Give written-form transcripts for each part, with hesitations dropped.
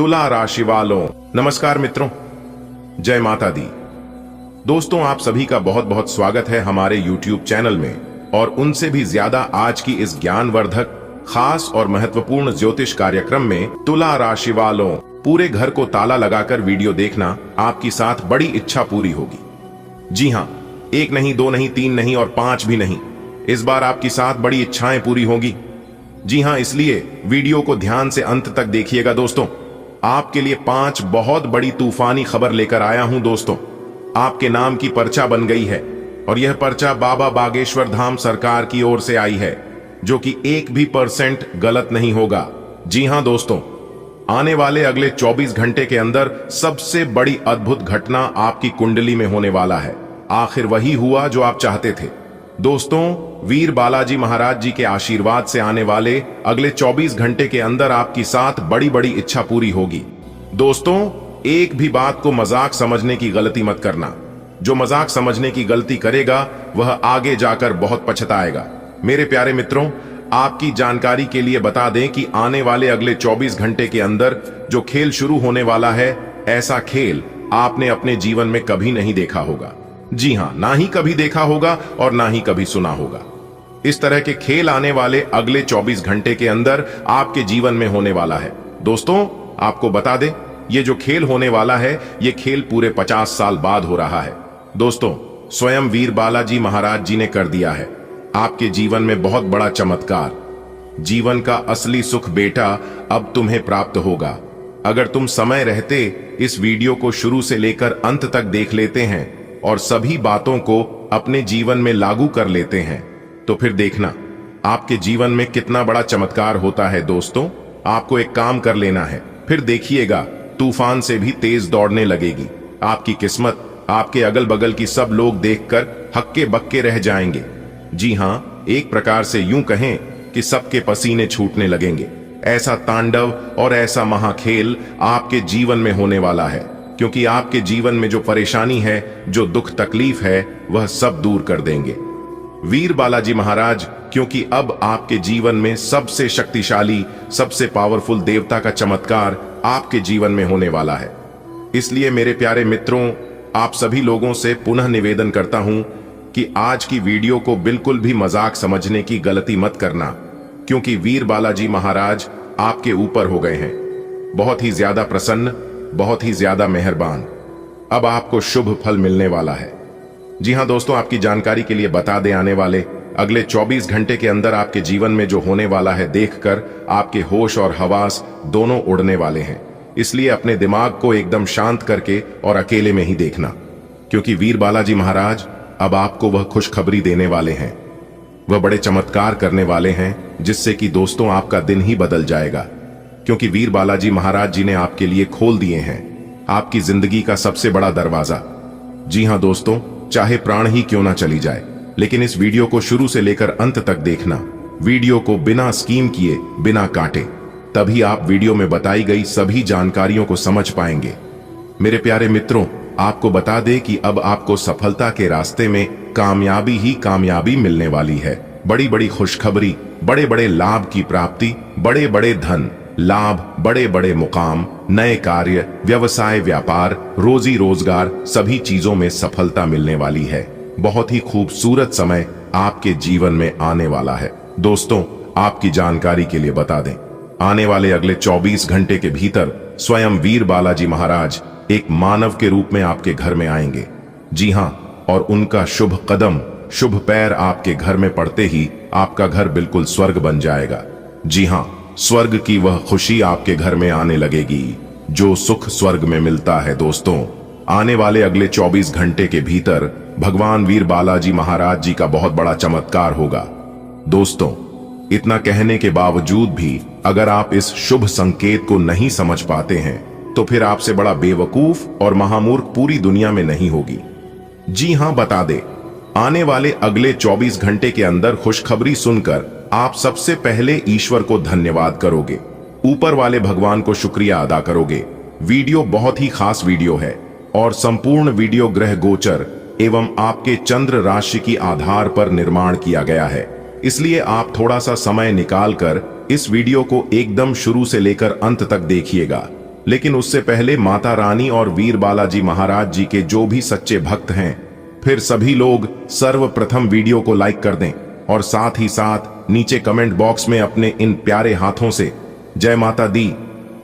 तुला राशि वालों, नमस्कार मित्रों, जय माता दी। दोस्तों, आप सभी का बहुत बहुत स्वागत है हमारे YouTube चैनल में और उनसे भी ज्यादा आज की इस ज्ञानवर्धक, खास और महत्वपूर्ण ज्योतिष कार्यक्रम में। तुला राशि वालों, पूरे घर को ताला लगाकर वीडियो देखना, आपकी साथ बड़ी इच्छा पूरी होगी। जी हाँ, एक नहीं, दो नहीं, तीन नहीं और 5 भी नहीं, इस बार आपकी साथ बड़ी इच्छाएं पूरी होगी। जी हाँ, इसलिए वीडियो को ध्यान से अंत तक देखिएगा। दोस्तों, आपके लिए 5 बहुत बड़ी तूफानी खबर लेकर आया हूं। दोस्तों, आपके नाम की पर्चा बन गई है और यह पर्चा बाबा बागेश्वर धाम सरकार की ओर से आई है, जो कि 1% भी गलत नहीं होगा। जी हां दोस्तों, आने वाले अगले 24 घंटे के अंदर सबसे बड़ी अद्भुत घटना आपकी कुंडली में होने वाला है। आखिर वही हुआ जो आप चाहते थे। दोस्तों, वीर बालाजी महाराज जी के आशीर्वाद से आने वाले अगले 24 घंटे के अंदर आपकी साथ बड़ी बड़ी इच्छा पूरी होगी। दोस्तों, एक भी बात को मजाक समझने की गलती मत करना। जो मजाक समझने की गलती करेगा वह आगे जाकर बहुत पछताएगा। मेरे प्यारे मित्रों, आपकी जानकारी के लिए बता दें कि आने वाले अगले 24 घंटे के अंदर जो खेल शुरू होने वाला है, ऐसा खेल आपने अपने जीवन में कभी नहीं देखा होगा। जी हां, ना ही कभी देखा होगा और ना ही कभी सुना होगा। इस तरह के खेल आने वाले अगले 24 घंटे के अंदर आपके जीवन में होने वाला है। दोस्तों, आपको बता दें, ये जो खेल होने वाला है, ये खेल पूरे 50 साल बाद हो रहा है। दोस्तों, स्वयं वीर बालाजी महाराज जी ने कर दिया है आपके जीवन में बहुत बड़ा चमत्कार। जीवन का असली सुख बेटा अब तुम्हें प्राप्त होगा। अगर तुम समय रहते इस वीडियो को शुरू से लेकर अंत तक देख लेते हैं और सभी बातों को अपने जीवन में लागू कर लेते हैं, तो फिर देखना आपके जीवन में कितना बड़ा चमत्कार होता है। दोस्तों, आपको एक काम कर लेना है, फिर देखिएगा तूफान से भी तेज दौड़ने लगेगी आपकी किस्मत। आपके अगल बगल की सब लोग देखकर हक्के बक्के रह जाएंगे। जी हां, एक प्रकार से यूं कहें कि सबके पसीने छूटने लगेंगे। ऐसा तांडव और ऐसा महाखेल आपके जीवन में होने वाला है, क्योंकि आपके जीवन में जो परेशानी है, जो दुख तकलीफ है, वह सब दूर कर देंगे वीर बालाजी महाराज, क्योंकि अब आपके जीवन में सबसे शक्तिशाली, सबसे पावरफुल देवता का चमत्कार आपके जीवन में होने वाला है। इसलिए मेरे प्यारे मित्रों, आप सभी लोगों से पुनः निवेदन करता हूं कि आज की वीडियो को बिल्कुल भी मजाक समझने की गलती मत करना, क्योंकि वीर बालाजी महाराज आपके ऊपर हो गए हैं, बहुत ही ज्यादा प्रसन्न, बहुत ही ज्यादा मेहरबान। अब आपको शुभ फल मिलने वाला है। जी हां दोस्तों, आपकी जानकारी के लिए बता दें, आने वाले अगले 24 घंटे के अंदर आपके जीवन में जो होने वाला है, देखकर आपके होश और हवास दोनों उड़ने वाले हैं। इसलिए अपने दिमाग को एकदम शांत करके और अकेले में ही देखना, क्योंकि वीर बालाजी महाराज अब आपको वह खुशखबरी देने वाले हैं, वह बड़े चमत्कार करने वाले हैं, जिससे कि दोस्तों आपका दिन ही बदल जाएगा। क्योंकि वीर बालाजी महाराज जी ने आपके लिए खोल दिए हैं आपकी जिंदगी का सबसे बड़ा दरवाजा। जी हां दोस्तों, चाहे प्राण ही क्यों ना चली जाए, लेकिन इस वीडियो को शुरू से लेकर अंत तक देखना। वीडियो को बिना स्कीम किए, बिना काटे, तभी आप वीडियो में बताई गई सभी जानकारियों को समझ पाएंगे। मेरे प्यारे मित्रों, आपको बता दें कि अब आपको सफलता के रास्ते में कामयाबी ही कामयाबी मिलने वाली है। बड़ी बड़ी खुशखबरी, बड़े बड़े लाभ की प्राप्ति, बड़े बड़े धन लाभ, बड़े बड़े मुकाम, नए कार्य, व्यवसाय, व्यापार, रोजी रोजगार, सभी चीजों में सफलता मिलने वाली है। बहुत ही खूबसूरत समय आपके जीवन में आने वाला है। दोस्तों, आपकी जानकारी के लिए बता दें, आने वाले अगले 24 घंटे के भीतर स्वयं वीर बालाजी महाराज एक मानव के रूप में आपके घर में आएंगे। जी हां, और उनका शुभ कदम, शुभ पैर आपके घर में पड़ते ही आपका घर बिल्कुल स्वर्ग बन जाएगा। जी हां, स्वर्ग की वह खुशी आपके घर में आने लगेगी, जो सुख स्वर्ग में मिलता है। दोस्तों, आने वाले अगले 24 घंटे के भीतर भगवान वीर बालाजी महाराज जी का बहुत बड़ा चमत्कार होगा। दोस्तों, इतना कहने के बावजूद भी अगर आप इस शुभ संकेत को नहीं समझ पाते हैं, तो फिर आपसे बड़ा बेवकूफ और महामूर्ख पूरी दुनिया में नहीं होगी। जी हां, बता दे, आने वाले अगले 24 घंटे के अंदर खुशखबरी सुनकर आप सबसे पहले ईश्वर को धन्यवाद करोगे, ऊपर वाले भगवान को शुक्रिया अदा करोगे। वीडियो बहुत ही खास वीडियो है और संपूर्ण वीडियो ग्रह गोचर एवं आपके चंद्र राशि की आधार पर निर्माण किया गया है। इसलिए आप थोड़ा सा समय निकालकर इस वीडियो को एकदम शुरू से लेकर अंत तक देखिएगा। लेकिन उससे पहले माता रानी और वीर बालाजी महाराज जी के जो भी सच्चे भक्त हैं, फिर सभी लोग सर्वप्रथम वीडियो को लाइक कर दें और साथ ही साथ नीचे कमेंट बॉक्स में अपने इन प्यारे हाथों से जय माता दी,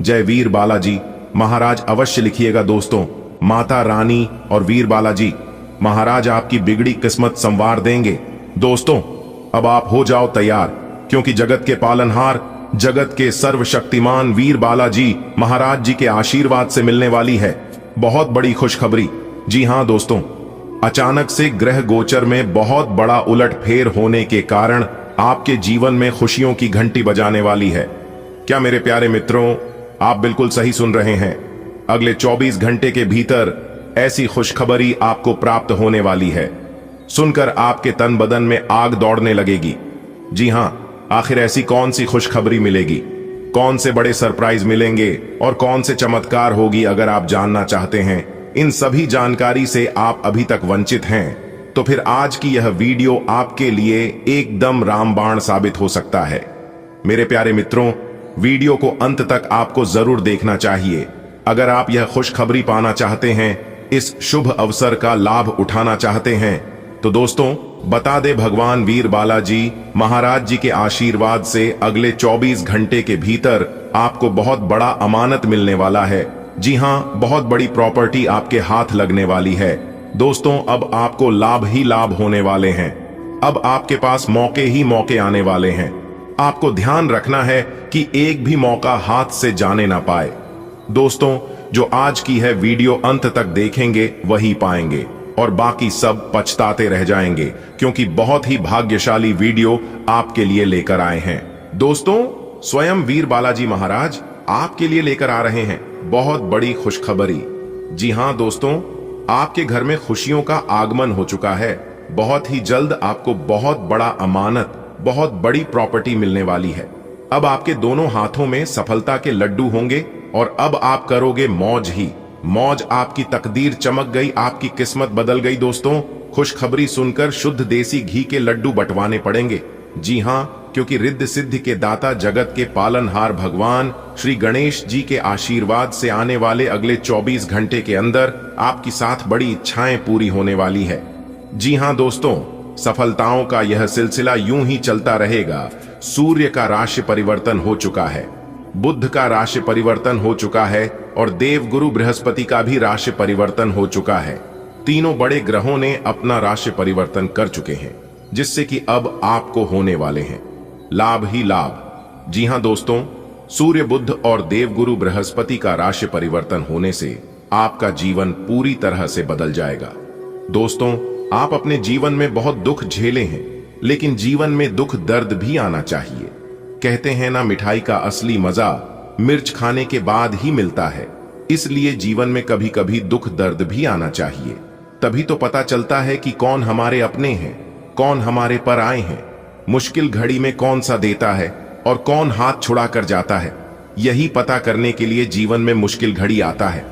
जय वीर बालाजी महाराज अवश्य लिखिएगा। दोस्तों, माता रानी और वीर बालाजी महाराज आपकी बिगड़ी किस्मत संवार देंगे। दोस्तों, अब आप हो जाओ तैयार, क्योंकि जगत के पालनहार, जगत के सर्वशक्तिमान वीर बालाजी महाराज जी के आशीर्वाद से मिलने वाली है बहुत बड़ी खुशखबरी। जी हां दोस्तों, अचानक से ग्रह गोचर में बहुत बड़ा उलटफेर होने के कारण आपके जीवन में खुशियों की घंटी बजाने वाली है। क्या मेरे प्यारे मित्रों, आप बिल्कुल सही सुन रहे हैं। अगले 24 घंटे के भीतर ऐसी खुशखबरी आपको प्राप्त होने वाली है। सुनकर आपके तन बदन में आग दौड़ने लगेगी। जी हां, आखिर ऐसी कौन सी खुशखबरी मिलेगी, कौन से बड़े सरप्राइज मिलेंगे और कौन से चमत्कार होगी, अगर आप जानना चाहते हैं इन सभी जानकारी से आप अभी तक वंचित हैं, तो फिर आज की यह वीडियो आपके लिए एकदम रामबाण साबित हो सकता है। मेरे प्यारे मित्रों, वीडियो को अंत तक आपको जरूर देखना चाहिए। अगर आप यह खुशखबरी पाना चाहते हैं, इस शुभ अवसर का लाभ उठाना चाहते हैं, तो दोस्तों बता दे, भगवान वीर बालाजी महाराज जी के आशीर्वाद से अगले 24 घंटे के भीतर आपको बहुत बड़ा अमानत मिलने वाला है। जी हां, बहुत बड़ी प्रॉपर्टी आपके हाथ लगने वाली है। दोस्तों, अब आपको लाभ ही लाभ होने वाले हैं। अब आपके पास मौके ही मौके आने वाले हैं। आपको ध्यान रखना है कि एक भी मौका हाथ से जाने ना पाए। दोस्तों, जो आज की है वीडियो अंत तक देखेंगे वही पाएंगे और बाकी सब पछताते रह जाएंगे, क्योंकि बहुत ही भाग्यशाली वीडियो आपके लिए लेकर आए हैं। दोस्तों, स्वयं वीर बालाजी महाराज आपके लिए लेकर आ रहे हैं बहुत बड़ी खुशखबरी। जी हां दोस्तों, आपके घर में खुशियों का आगमन हो चुका है। बहुत ही जल्द आपको बहुत बड़ा अमानत, बहुत बड़ी प्रॉपर्टी मिलने वाली है। अब आपके दोनों हाथों में सफलता के लड्डू होंगे और अब आप करोगे मौज ही मौज। आपकी तकदीर चमक गई, आपकी किस्मत बदल गई। दोस्तों, खुशखबरी सुनकर शुद्ध देसी घी के लड्डू बंटवाने पड़ेंगे। जी हां, क्योंकि रिद्ध सिद्धि के दाता, जगत के पालनहार भगवान श्री गणेश जी के आशीर्वाद से आने वाले अगले 24 घंटे के अंदर आपकी साथ बड़ी इच्छाएं पूरी होने वाली है। जी हां दोस्तों, सफलताओं का यह सिलसिला यूं ही चलता रहेगा। सूर्य का राशि परिवर्तन हो चुका है, बुध का राशि परिवर्तन हो चुका है और देवगुरु बृहस्पति का भी राशि परिवर्तन हो चुका है। तीनों बड़े ग्रहों ने अपना राशि परिवर्तन कर चुके हैं, जिससे कि अब आपको होने वाले हैं लाभ ही लाभ। जी हां दोस्तों, सूर्य, बुध और देवगुरु बृहस्पति का राशि परिवर्तन होने से आपका जीवन पूरी तरह से बदल जाएगा। दोस्तों, आप अपने जीवन में बहुत दुख झेले हैं, लेकिन जीवन में दुख दर्द भी आना चाहिए। कहते हैं ना, मिठाई का असली मजा मिर्च खाने के बाद ही मिलता है। इसलिए जीवन में कभी कभी दुख दर्द भी आना चाहिए। तभी तो पता चलता है कि कौन हमारे अपने हैं, कौन हमारे पर आए हैं। मुश्किल घड़ी में कौन सा देता है और कौन हाथ छुड़ा कर जाता है, यही पता करने के लिए जीवन में मुश्किल घड़ी आता है।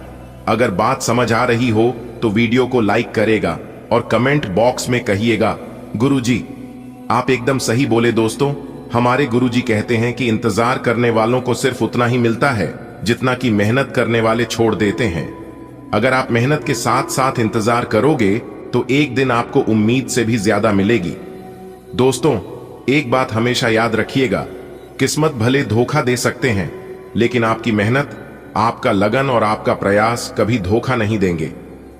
अगर बात समझ आ रही हो तो वीडियो को लाइक करेगा और कमेंट बॉक्स में कहिएगा, गुरुजी आप एकदम सही बोले। दोस्तों, हमारे गुरुजी कहते हैं कि इंतजार करने वालों को सिर्फ उतना ही मिलता है जितना कि मेहनत करने वाले छोड़ देते हैं। अगर आप मेहनत के साथ साथ इंतजार करोगे तो एक दिन आपको उम्मीद से भी ज्यादा मिलेगी। दोस्तों, एक बात हमेशा याद रखिएगा, किस्मत भले धोखा दे सकते हैं, लेकिन आपकी मेहनत, आपका लगन और आपका प्रयास कभी धोखा नहीं देंगे।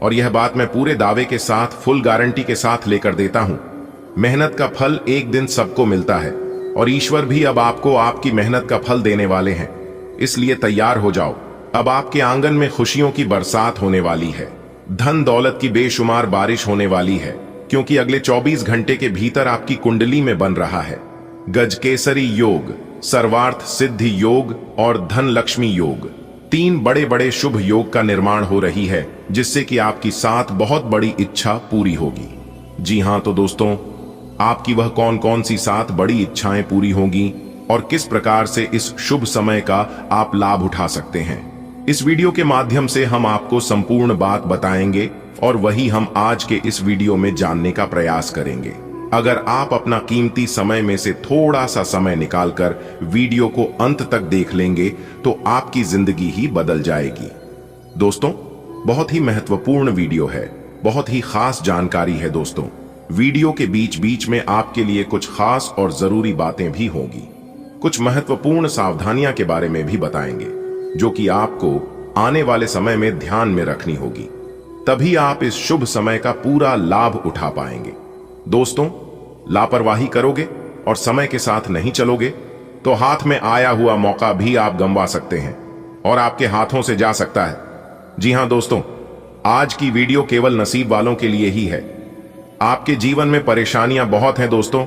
और यह बात मैं पूरे दावे के साथ, फुल गारंटी के साथ लेकर देता हूं। मेहनत का फल एक दिन सबको मिलता है और ईश्वर भी अब आपको आपकी मेहनत का फल देने वाले हैं। इसलिए तैयार हो जाओ, अब आपके आंगन में खुशियों की बरसात होने वाली है। धन दौलत की बेशुमार बारिश होने वाली है, क्योंकि अगले 24 घंटे के भीतर आपकी कुंडली में बन रहा है गजकेसरी योग, सर्वार्थ सिद्धि योग और धन लक्ष्मी योग। 3 बड़े बड़े शुभ योग का निर्माण हो रही है, जिससे कि आपकी 7 बहुत बड़ी इच्छा पूरी होगी। जी हां, तो दोस्तों, आपकी वह कौन कौन सी 7 बड़ी इच्छाएं पूरी होंगी और किस प्रकार से इस शुभ समय का आप लाभ उठा सकते हैं, इस वीडियो के माध्यम से हम आपको संपूर्ण बात बताएंगे और वही हम आज के इस वीडियो में जानने का प्रयास करेंगे। अगर आप अपना कीमती समय में से थोड़ा सा समय निकालकर वीडियो को अंत तक देख लेंगे तो आपकी जिंदगी ही बदल जाएगी। दोस्तों, बहुत ही महत्वपूर्ण वीडियो है, बहुत ही खास जानकारी है। दोस्तों, वीडियो के बीच बीच में आपके लिए कुछ खास और जरूरी बातें भी होंगी, कुछ महत्वपूर्ण सावधानियां के बारे में भी बताएंगे, जो कि आपको आने वाले समय में ध्यान में रखनी होगी। तभी आप इस शुभ समय का पूरा लाभ उठा पाएंगे। दोस्तों, लापरवाही करोगे और समय के साथ नहीं चलोगे तो हाथ में आया हुआ मौका भी आप गंवा सकते हैं और आपके हाथों से जा सकता है। जी हां दोस्तों, आज की वीडियो केवल नसीब वालों के लिए ही है। आपके जीवन में परेशानियां बहुत हैं दोस्तों।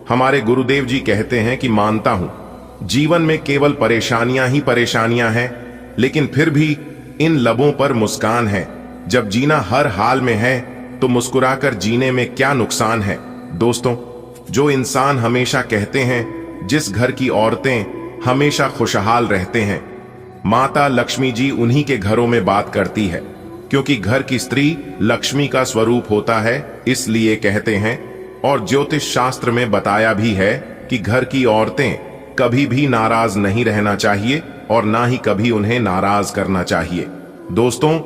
हमारे गुरुदेव जी कहते हैं कि मानता हूं जीवन में केवल परेशानियां ही परेशानियां हैं, लेकिन फिर भी इन लबों पर मुस्कान है। जब जीना हर हाल में है तो मुस्कुराकर जीने में क्या नुकसान है। दोस्तों, जो इंसान हमेशा कहते हैं जिस घर की औरतें हमेशा खुशहाल रहते हैं, माता लक्ष्मी जी उन्हीं के घरों में बात करती है, क्योंकि घर की स्त्री लक्ष्मी का स्वरूप होता है, इसलिए कहते हैं। और ज्योतिष शास्त्र में बताया भी है कि घर की औरतें कभी भी नाराज नहीं रहना चाहिए और ना ही कभी उन्हें नाराज करना चाहिए। दोस्तों,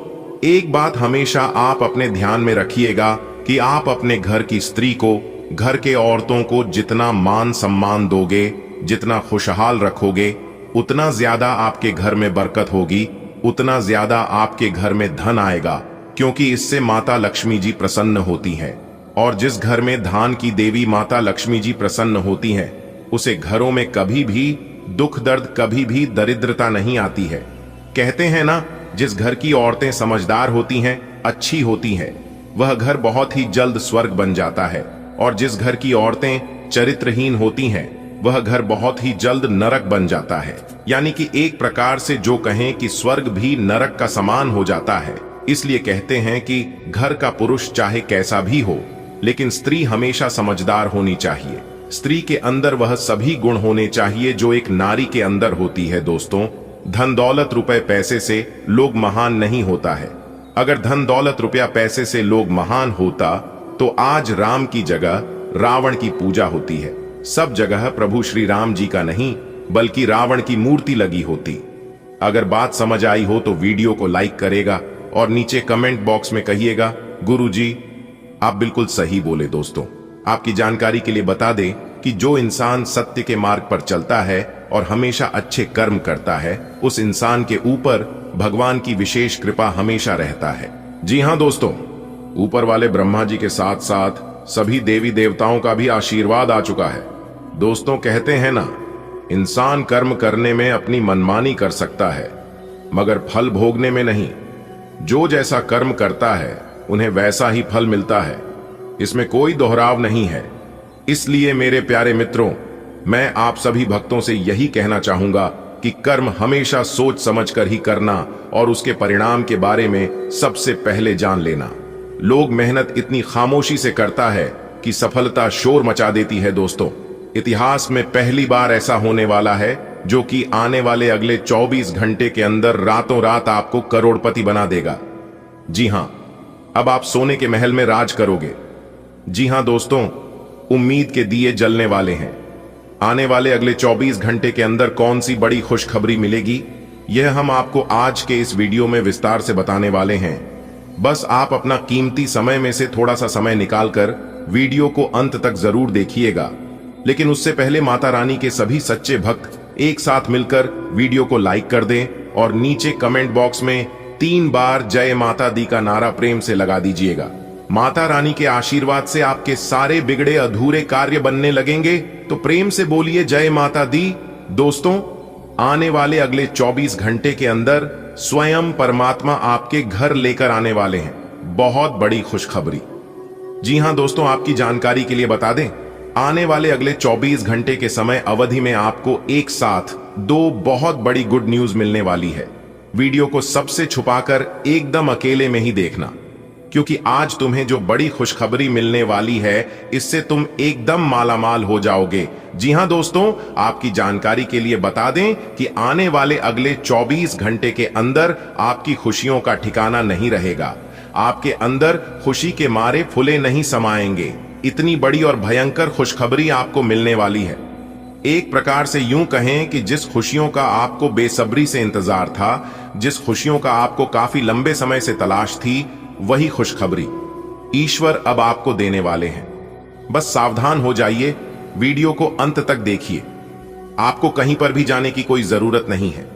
एक बात हमेशा आप अपने ध्यान में रखिएगा कि आप अपने घर की स्त्री को, घर के औरतों को जितना मान सम्मान दोगे, जितना खुशहाल रखोगे, उतना ज्यादा आपके घर में बरकत होगी, उतना ज्यादा आपके घर में धन आएगा, क्योंकि इससे माता लक्ष्मी जी प्रसन्न होती हैं। और जिस घर में धान की देवी माता लक्ष्मी जी प्रसन्न होती हैं, उसे घरों में कभी भी दुख दर्द, कभी भी दरिद्रता नहीं आती है। कहते हैं ना, जिस घर की औरतें समझदार होती हैं, अच्छी होती हैं, वह घर बहुत ही जल्द स्वर्ग बन जाता है। और जिस घर की औरतें चरित्रहीन होती हैं, वह घर बहुत ही जल्द नरक बन जाता है। यानी कि एक प्रकार से जो कहें कि स्वर्ग भी नरक का समान हो जाता है। इसलिए कहते हैं कि घर का पुरुष चाहे कैसा भी हो, लेकिन स्त्री हमेशा समझदार होनी चाहिए। स्त्री के अंदर वह सभी गुण होने चाहिए जो एक नारी के अंदर होती है। दोस्तों, धन दौलत रुपए पैसे से लोग महान नहीं होता है। अगर धन दौलत रुपया पैसे से लोग महान होता तो आज राम की जगह रावण की पूजा होती है। सब जगह प्रभु श्री राम जी का नहीं बल्कि रावण की मूर्ति लगी होती। अगर बात समझ आई हो तो वीडियो को लाइक करेगा और नीचे कमेंट बॉक्स में कहिएगा, गुरुजी आप बिल्कुल सही बोले। दोस्तों, आपकी जानकारी के लिए बता दें कि जो इंसान सत्य के मार्ग पर चलता है और हमेशा अच्छे कर्म करता है, उस इंसान के ऊपर भगवान की विशेष कृपा हमेशा रहता है। जी हां दोस्तों, ऊपर वाले ब्रह्मा जी के साथ साथ सभी देवी देवताओं का भी आशीर्वाद आ चुका है। दोस्तों, कहते हैं ना, इंसान कर्म करने में अपनी मनमानी कर सकता है, मगर फल भोगने में नहीं। जो जैसा कर्म करता है उन्हें वैसा ही फल मिलता है, इसमें कोई दोहराव नहीं है। इसलिए मेरे प्यारे मित्रों, मैं आप सभी भक्तों से यही कहना चाहूंगा कि कर्म हमेशा सोच समझकर ही करना और उसके परिणाम के बारे में सबसे पहले जान लेना। लोग मेहनत इतनी खामोशी से करता है कि सफलता शोर मचा देती है। दोस्तों, इतिहास में पहली बार ऐसा होने वाला है जो कि आने वाले अगले 24 घंटे के अंदर रातों रात आपको करोड़पति बना देगा। जी हां, अब आप सोने के महल में राज करोगे। जी हां दोस्तों, उम्मीद के दिए जलने वाले हैं। आने वाले अगले 24 घंटे के अंदर कौन सी बड़ी खुशखबरी मिलेगी, यह हम आपको आज के इस वीडियो में विस्तार से बताने वाले हैं। बस आप अपना कीमती समय में से थोड़ा सा समय निकालकर वीडियो को अंत तक जरूर देखिएगा। लेकिन उससे पहले माता रानी के सभी सच्चे भक्त एक साथ मिलकर वीडियो को लाइक कर दें और नीचे कमेंट बॉक्स में 3 बार जय माता दी का नारा प्रेम से लगा दीजिएगा। माता रानी के आशीर्वाद से आपके सारे बिगड़े अधूरे कार्य बनने लगेंगे, तो प्रेम से बोलिए जय माता दी। दोस्तों, आने वाले अगले 24 घंटे के अंदर स्वयं परमात्मा आपके घर लेकर आने वाले हैं बहुत बड़ी खुशखबरी। जी हां दोस्तों, आपकी जानकारी के लिए बता दें, आने वाले अगले 24 घंटे के समय अवधि में आपको एक साथ 2 बहुत बड़ी गुड न्यूज मिलने वाली है। वीडियो को सबसे छुपाकर एकदम अकेले में ही देखना, क्योंकि आज तुम्हें जो बड़ी खुशखबरी मिलने वाली है, इससे तुम एकदम मालामाल हो जाओगे। जी हां दोस्तों, आपकी जानकारी के लिए बता दें कि आने वाले अगले 24 घंटे के अंदर आपकी खुशियों का ठिकाना नहीं रहेगा। आपके अंदर खुशी के मारे फुले नहीं समाएंगे। इतनी बड़ी और भयंकर खुशखबरी आपको मिलने वाली है। एक प्रकार से यूं कहें कि जिस खुशियों का आपको बेसब्री से इंतजार था, जिस खुशियों का आपको काफी लंबे समय से तलाश थी, वही खुशखबरी ईश्वर अब आपको देने वाले हैं। बस सावधान हो जाइए, वीडियो को अंत तक देखिए। आपको कहीं पर भी जाने की कोई जरूरत नहीं है।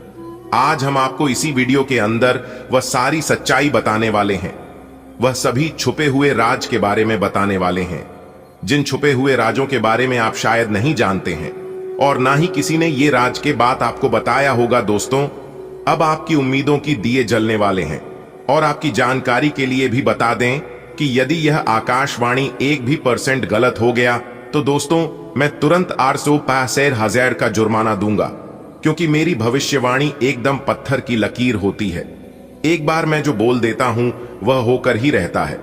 आज हम आपको इसी वीडियो के अंदर वह सारी सच्चाई बताने वाले हैं। वह सभी छुपे हुए राज के बारे में बताने वाले हैं, जिन छुपे हुए राजों के बारे में आप शायद नहीं जानते हैं और ना ही किसी ने ये राज के बात आपको बताया होगा। दोस्तों, अब आपकी उम्मीदों की दिए जलने वाले हैं। और आपकी जानकारी के लिए भी बता दें कि यदि यह आकाशवाणी 1% भी गलत हो गया तो दोस्तों मैं तुरंत 865,000 का जुर्माना दूंगा, क्योंकि मेरी भविष्यवाणी एकदम पत्थर की लकीर होती है। एक बार मैं जो बोल देता हूं वह होकर ही रहता है।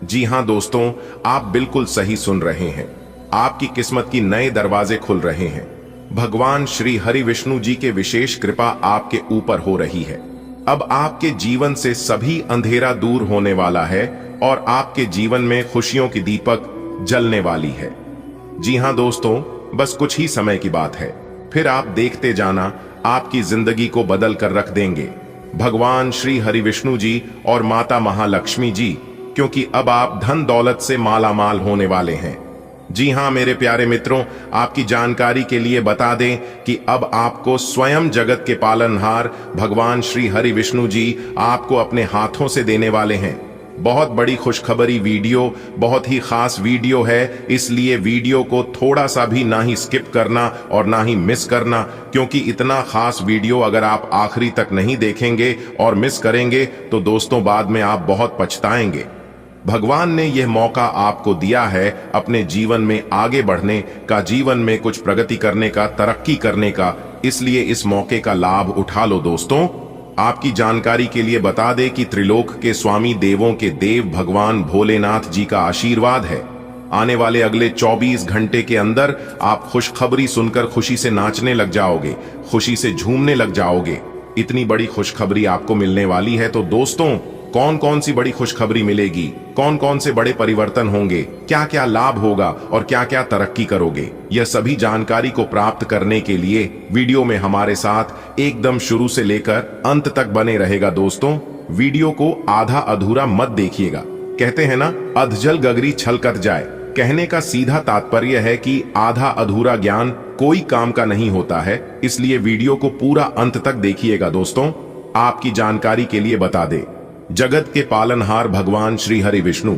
जी हां दोस्तों, आप बिल्कुल सही सुन रहे हैं। आपकी किस्मत की नए दरवाजे खुल रहे हैं। भगवान श्री हरि विष्णु जी के विशेष कृपा आपके ऊपर हो रही है। अब आपके जीवन से सभी अंधेरा दूर होने वाला है और आपके जीवन में खुशियों की दीपक जलने वाली है। जी हां दोस्तों, बस कुछ ही समय की बात है, फिर आप देखते जाना, आपकी जिंदगी को बदल कर रख देंगे भगवान श्री हरि विष्णु जी और माता महालक्ष्मी जी, क्योंकि अब आप धन दौलत से मालामाल होने वाले हैं। जी हां मेरे प्यारे मित्रों, आपकी जानकारी के लिए बता दें कि अब आपको स्वयं जगत के पालनहार भगवान श्री हरि विष्णु जी आपको अपने हाथों से देने वाले हैं। बहुत बड़ी खुशखबरी वीडियो, बहुत ही खास वीडियो है, इसलिए वीडियो को थोड़ा सा भी ना ही स्किप करना और ना ही मिस करना, क्योंकि इतना खास वीडियो अगर आप आखिरी तक नहीं देखेंगे और मिस करेंगे तो दोस्तों बाद में आप बहुत पछताएंगे। भगवान ने यह मौका आपको दिया है अपने जीवन में आगे बढ़ने का, जीवन में कुछ प्रगति करने का, तरक्की करने का, इसलिए इस मौके का लाभ उठा लो। दोस्तों, आपकी जानकारी के लिए बता दें कि त्रिलोक के स्वामी, देवों के देव भगवान भोलेनाथ जी का आशीर्वाद है। आने वाले अगले 24 घंटे के अंदर आप खुशखबरी सुनकर खुशी से नाचने लग जाओगे, खुशी से झूमने लग जाओगे। इतनी बड़ी खुशखबरी आपको मिलने वाली है। तो दोस्तों, कौन कौन सी बड़ी खुशखबरी मिलेगी, कौन कौन से बड़े परिवर्तन होंगे, क्या क्या लाभ होगा और क्या क्या तरक्की करोगे, यह सभी जानकारी को प्राप्त करने के लिए वीडियो में हमारे साथ एकदम शुरू से लेकर अंत तक बने रहेगा। दोस्तों, वीडियो को आधा अधूरा मत देखिएगा। कहते हैं ना, अधजल गगरी छलकत जाए। कहने का सीधा तात्पर्य है कि आधा अधूरा ज्ञान कोई काम का नहीं होता है, इसलिए वीडियो को पूरा अंत तक देखिएगा। दोस्तों, आपकी जानकारी के लिए बता दे, जगत के पालनहार भगवान श्री हरि विष्णु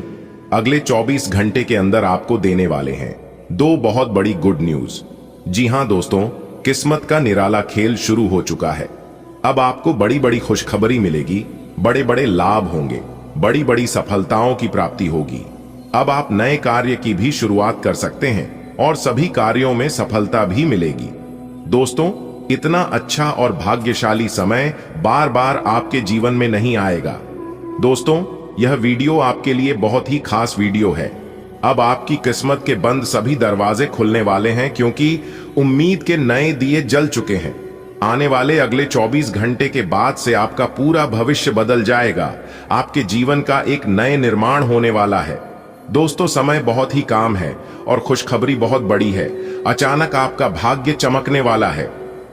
अगले 24 घंटे के अंदर आपको देने वाले हैं 2 बहुत बड़ी गुड न्यूज। जी हां दोस्तों, किस्मत का निराला खेल शुरू हो चुका है। अब आपको बड़ी बड़ी खुशखबरी मिलेगी, बड़े बड़े लाभ होंगे, बड़ी बड़ी सफलताओं की प्राप्ति होगी। अब आप नए कार्य की भी शुरुआत कर सकते हैं और सभी कार्यों में सफलता भी मिलेगी। दोस्तों, इतना अच्छा और भाग्यशाली समय बार बार आपके जीवन में नहीं आएगा। दोस्तों, यह वीडियो आपके लिए बहुत ही खास वीडियो है। अब आपकी किस्मत के बंद सभी दरवाजे खुलने वाले हैं, क्योंकि उम्मीद के नए दिए जल चुके हैं। आने वाले अगले 24 घंटे के बाद से आपका पूरा भविष्य बदल जाएगा। आपके जीवन का एक नए निर्माण होने वाला है। दोस्तों, समय बहुत ही काम है और खुशखबरी बहुत बड़ी है। अचानक आपका भाग्य चमकने वाला है,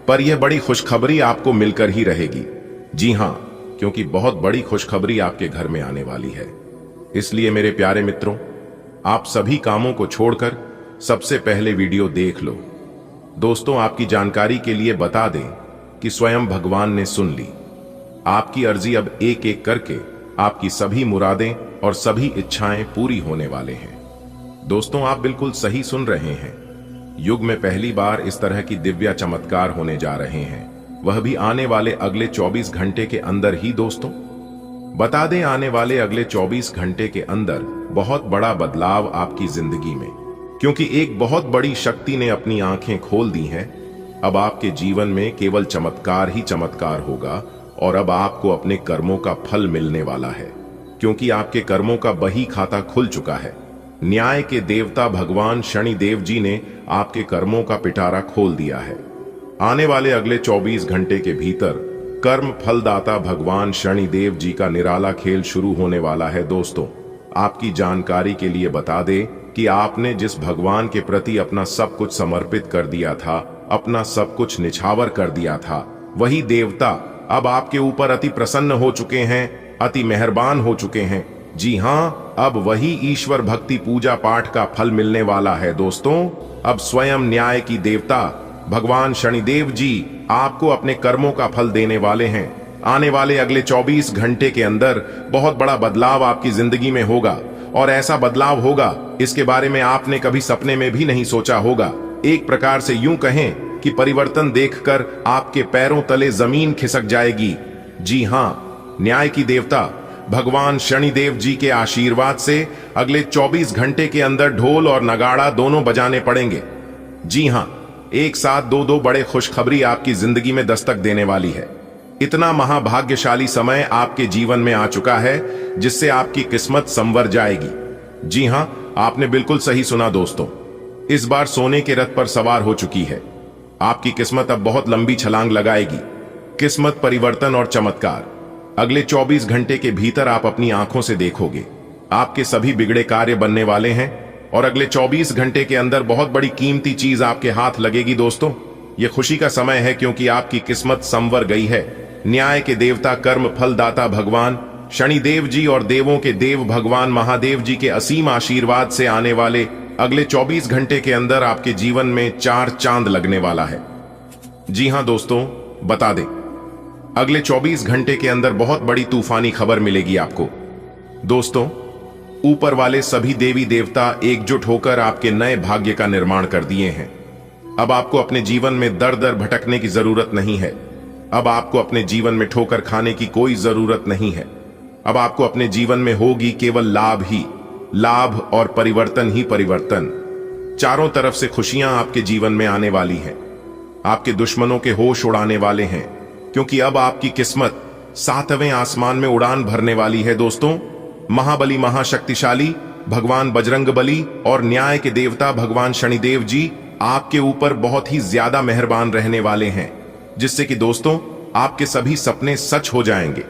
पर यह बड़ी खुशखबरी आपको मिलकर ही रहेगी। जी हां, क्योंकि बहुत बड़ी खुशखबरी आपके घर में आने वाली है। इसलिए मेरे प्यारे मित्रों, आप सभी कामों को छोड़कर सबसे पहले वीडियो देख लो। दोस्तों, आपकी जानकारी के लिए बता दें कि स्वयं भगवान ने सुन ली आपकी अर्जी। अब एक एक करके आपकी सभी मुरादें और सभी इच्छाएं पूरी होने वाले हैं। दोस्तों, आप बिल्कुल सही सुन रहे हैं। युग में पहली बार इस तरह की दिव्य चमत्कार होने जा रहे हैं, वह भी आने वाले अगले 24 घंटे के अंदर ही। दोस्तों, बता दें, आने वाले अगले 24 घंटे के अंदर बहुत बड़ा बदलाव आपकी जिंदगी में, क्योंकि एक बहुत बड़ी शक्ति ने अपनी आंखें खोल दी हैं। अब आपके जीवन में केवल चमत्कार ही चमत्कार होगा और अब आपको अपने कर्मों का फल मिलने वाला है, क्योंकि आपके कर्मों का बही खाता खुल चुका है। न्याय के देवता भगवान शनिदेव जी ने आपके कर्मों का पिटारा खोल दिया है। आने वाले अगले 24 घंटे के भीतर कर्म फलदाता भगवान शनिदेव जी का निराला खेल शुरू होने वाला है। दोस्तों, आपकी जानकारी के लिए बता दें कि आपने जिस भगवान के प्रति अपना सब कुछ समर्पित कर दिया था, अपना सब कुछ निछावर कर दिया था, वही देवता अब आपके ऊपर अति प्रसन्न हो चुके हैं, अति मेहरबान हो चुके हैं। जी हाँ, अब वही ईश्वर भक्ति पूजा पाठ का फल मिलने वाला है दोस्तों। अब स्वयं न्याय की देवता भगवान शनिदेव जी आपको अपने कर्मों का फल देने वाले हैं। आने वाले अगले 24 घंटे के अंदर बहुत बड़ा बदलाव आपकी जिंदगी में होगा, और ऐसा बदलाव होगा इसके बारे में आपने कभी सपने में भी नहीं सोचा होगा। एक प्रकार से यूं कहें कि परिवर्तन देखकर आपके पैरों तले जमीन खिसक जाएगी। जी हाँ, न्याय की देवता भगवान शनिदेव जी के आशीर्वाद से अगले 24 घंटे के अंदर ढोल और नगाड़ा दोनों बजाने पड़ेंगे। जी हाँ, एक साथ दो बड़े खुशखबरी आपकी जिंदगी में दस्तक देने वाली है। इतना महाभाग्यशाली समय आपके जीवन में आ चुका है जिससे आपकी किस्मत संवर जाएगी। जी हाँ, आपने बिल्कुल सही सुना दोस्तों, इस बार सोने के रथ पर सवार हो चुकी है। आपकी किस्मत अब बहुत लंबी छलांग लगाएगी। किस्मत परिवर्तन और चमत्कार अगले 24 घंटे के भीतर आप अपनी आंखों से देखोगे। आपके सभी बिगड़े कार्य बनने वाले हैं और अगले 24 घंटे के अंदर बहुत बड़ी कीमती चीज आपके हाथ लगेगी दोस्तों। यह खुशी का समय है क्योंकि आपकी किस्मत संवर गई है। न्याय के देवता कर्म फलदाता भगवान शनिदेव जी और देवों के देव भगवान महादेव जी के असीम आशीर्वाद से आने वाले अगले 24 घंटे के अंदर आपके जीवन में 4 चांद लगने वाला है। जी हां दोस्तों, बता दें, अगले 24 घंटे के अंदर बहुत बड़ी तूफानी खबर मिलेगी आपको। दोस्तों, ऊपर वाले सभी देवी देवता एकजुट होकर आपके नए भाग्य का निर्माण कर दिए हैं। अब आपको अपने जीवन में दर दर भटकने की जरूरत नहीं है। अब आपको अपने जीवन में ठोकर खाने की कोई जरूरत नहीं है। अब आपको अपने जीवन में होगी केवल लाभ ही लाभ और परिवर्तन ही परिवर्तन। चारों तरफ से खुशियां आपके जीवन में आने वाली हैं। आपके दुश्मनों के होश उड़ाने वाले हैं, क्योंकि अब आपकी किस्मत 7वें आसमान में उड़ान भरने वाली है दोस्तों। महाबली महाशक्तिशाली भगवान बजरंगबली और न्याय के देवता भगवान शनिदेव जी आपके ऊपर बहुत ही ज्यादा मेहरबान रहने वाले हैं, जिससे कि दोस्तों आपके सभी सपने सच हो जाएंगे।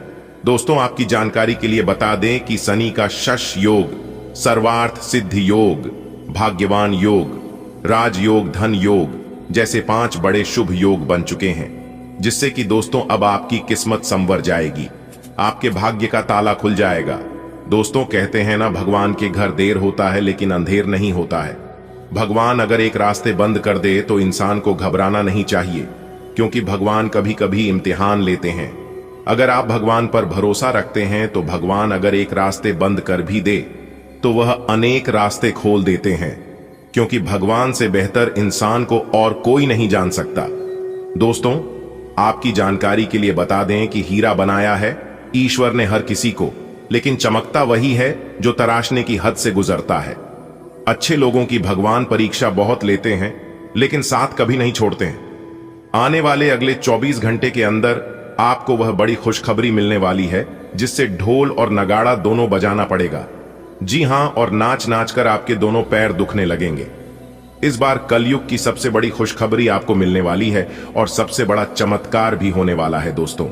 दोस्तों, आपकी जानकारी के लिए बता दें कि शनि का शश योग, सर्वार्थ सिद्धि योग, भाग्यवान योग, राजयोग, धन योग जैसे 5 बड़े शुभ योग बन चुके हैं, जिससे कि दोस्तों अब आपकी किस्मत संवर जाएगी। आपके भाग्य का ताला खुल जाएगा। दोस्तों, कहते हैं ना, भगवान के घर देर होता है लेकिन अंधेर नहीं होता है। भगवान अगर एक रास्ते बंद कर दे तो इंसान को घबराना नहीं चाहिए, क्योंकि भगवान कभी कभी इम्तिहान लेते हैं। अगर आप भगवान पर भरोसा रखते हैं तो भगवान अगर एक रास्ते बंद कर भी दे तो वह अनेक रास्ते खोल देते हैं, क्योंकि भगवान से बेहतर इंसान को और कोई नहीं जान सकता। दोस्तों, आपकी जानकारी के लिए बता दें कि हीरा बनाया है ईश्वर ने हर किसी को, लेकिन चमकता वही है जो तराशने की हद से गुजरता है। अच्छे लोगों की भगवान परीक्षा बहुत लेते हैं, लेकिन साथ कभी नहीं छोड़ते हैं। आने वाले अगले 24 घंटे के अंदर आपको वह बड़ी खुशखबरी मिलने वाली है जिससे ढोल और नगाड़ा दोनों बजाना पड़ेगा। जी हां, और नाच नाच कर आपके दोनों पैर दुखने लगेंगे। इस बार कलयुग की सबसे बड़ी खुशखबरी आपको मिलने वाली है और सबसे बड़ा चमत्कार भी होने वाला है दोस्तों।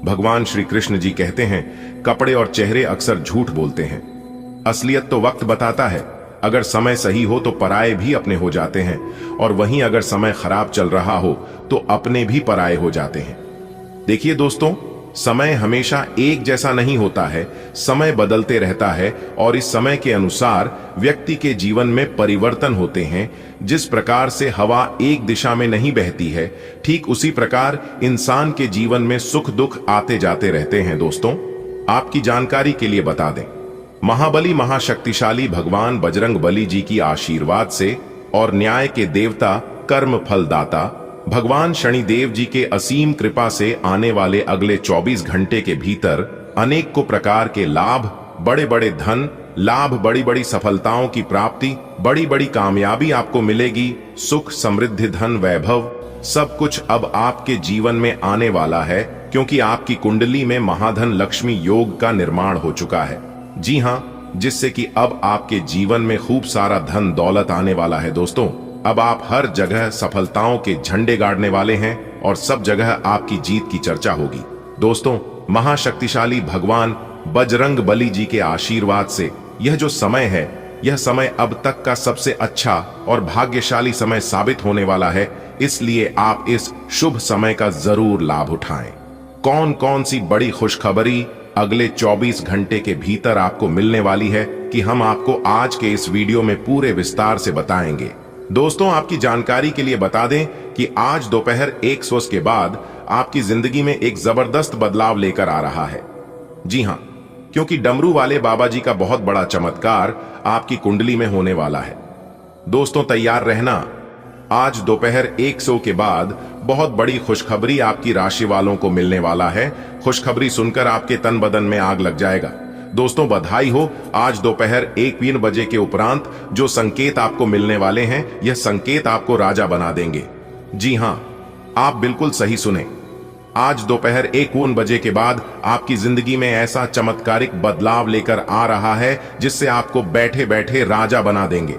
भगवान श्री कृष्ण जी कहते हैं, कपड़े और चेहरे अक्सर झूठ बोलते हैं, असलियत तो वक्त बताता है। अगर समय सही हो तो पराये भी अपने हो जाते हैं, और वहीं अगर समय खराब चल रहा हो तो अपने भी पराये हो जाते हैं। देखिए दोस्तों, समय हमेशा एक जैसा नहीं होता है, समय बदलते रहता है और इस समय के अनुसार व्यक्ति के जीवन में परिवर्तन होते हैं। जिस प्रकार से हवा एक दिशा में नहीं बहती है, ठीक उसी प्रकार इंसान के जीवन में सुख दुख आते जाते रहते हैं। दोस्तों, आपकी जानकारी के लिए बता दें, महाबली महाशक्तिशाली भगवान बजरंगबली जी की आशीर्वाद से और न्याय के देवता कर्म फलदाता भगवान शनिदेव जी के असीम कृपा से आने वाले अगले 24 घंटे के भीतर अनेक को प्रकार के लाभ, बड़े बड़े धन लाभ, बड़ी बड़ी सफलताओं की प्राप्ति, बड़ी बड़ी कामयाबी आपको मिलेगी। सुख, समृद्धि, धन, वैभव सब कुछ अब आपके जीवन में आने वाला है, क्योंकि आपकी कुंडली में महाधन लक्ष्मी योग का निर्माण हो चुका है। जी हां, जिससे कि अब आपके जीवन में खूब सारा धन दौलत आने वाला है। दोस्तों, अब आप हर जगह सफलताओं के झंडे गाड़ने वाले हैं और सब जगह आपकी जीत की चर्चा होगी। दोस्तों, महाशक्तिशाली भगवान बजरंगबली जी के आशीर्वाद से यह जो समय है यह समय अब तक का सबसे अच्छा और भाग्यशाली समय साबित होने वाला है, इसलिए आप इस शुभ समय का जरूर लाभ उठाएं। कौन कौन सी बड़ी खुशखबरी अगले 24 घंटे के भीतर आपको मिलने वाली है कि हम आपको आज के इस वीडियो में पूरे विस्तार से बताएंगे। दोस्तों, आपकी जानकारी के लिए बता दें कि आज दोपहर 1 वर्ष के बाद आपकी जिंदगी में एक जबरदस्त बदलाव लेकर आ रहा है। जी हां, क्योंकि डमरू वाले बाबा जी का बहुत बड़ा चमत्कार आपकी कुंडली में होने वाला है। दोस्तों, तैयार रहना, आज दोपहर 1 के बाद बहुत बड़ी खुशखबरी आपकी राशि वालों को मिलने वाला है। खुशखबरी सुनकर आपके तन बदन में आग लग जाएगा। दोस्तों, बधाई हो, आज दोपहर 1-3 बजे के उपरांत जो संकेत आपको मिलने वाले हैं, यह संकेत आपको राजा बना देंगे। जी हां, आप बिल्कुल सही सुने। आज दोपहर 1 बजे के बाद आपकी जिंदगी में ऐसा चमत्कारिक बदलाव लेकर आ रहा है जिससे आपको बैठे बैठे राजा बना देंगे।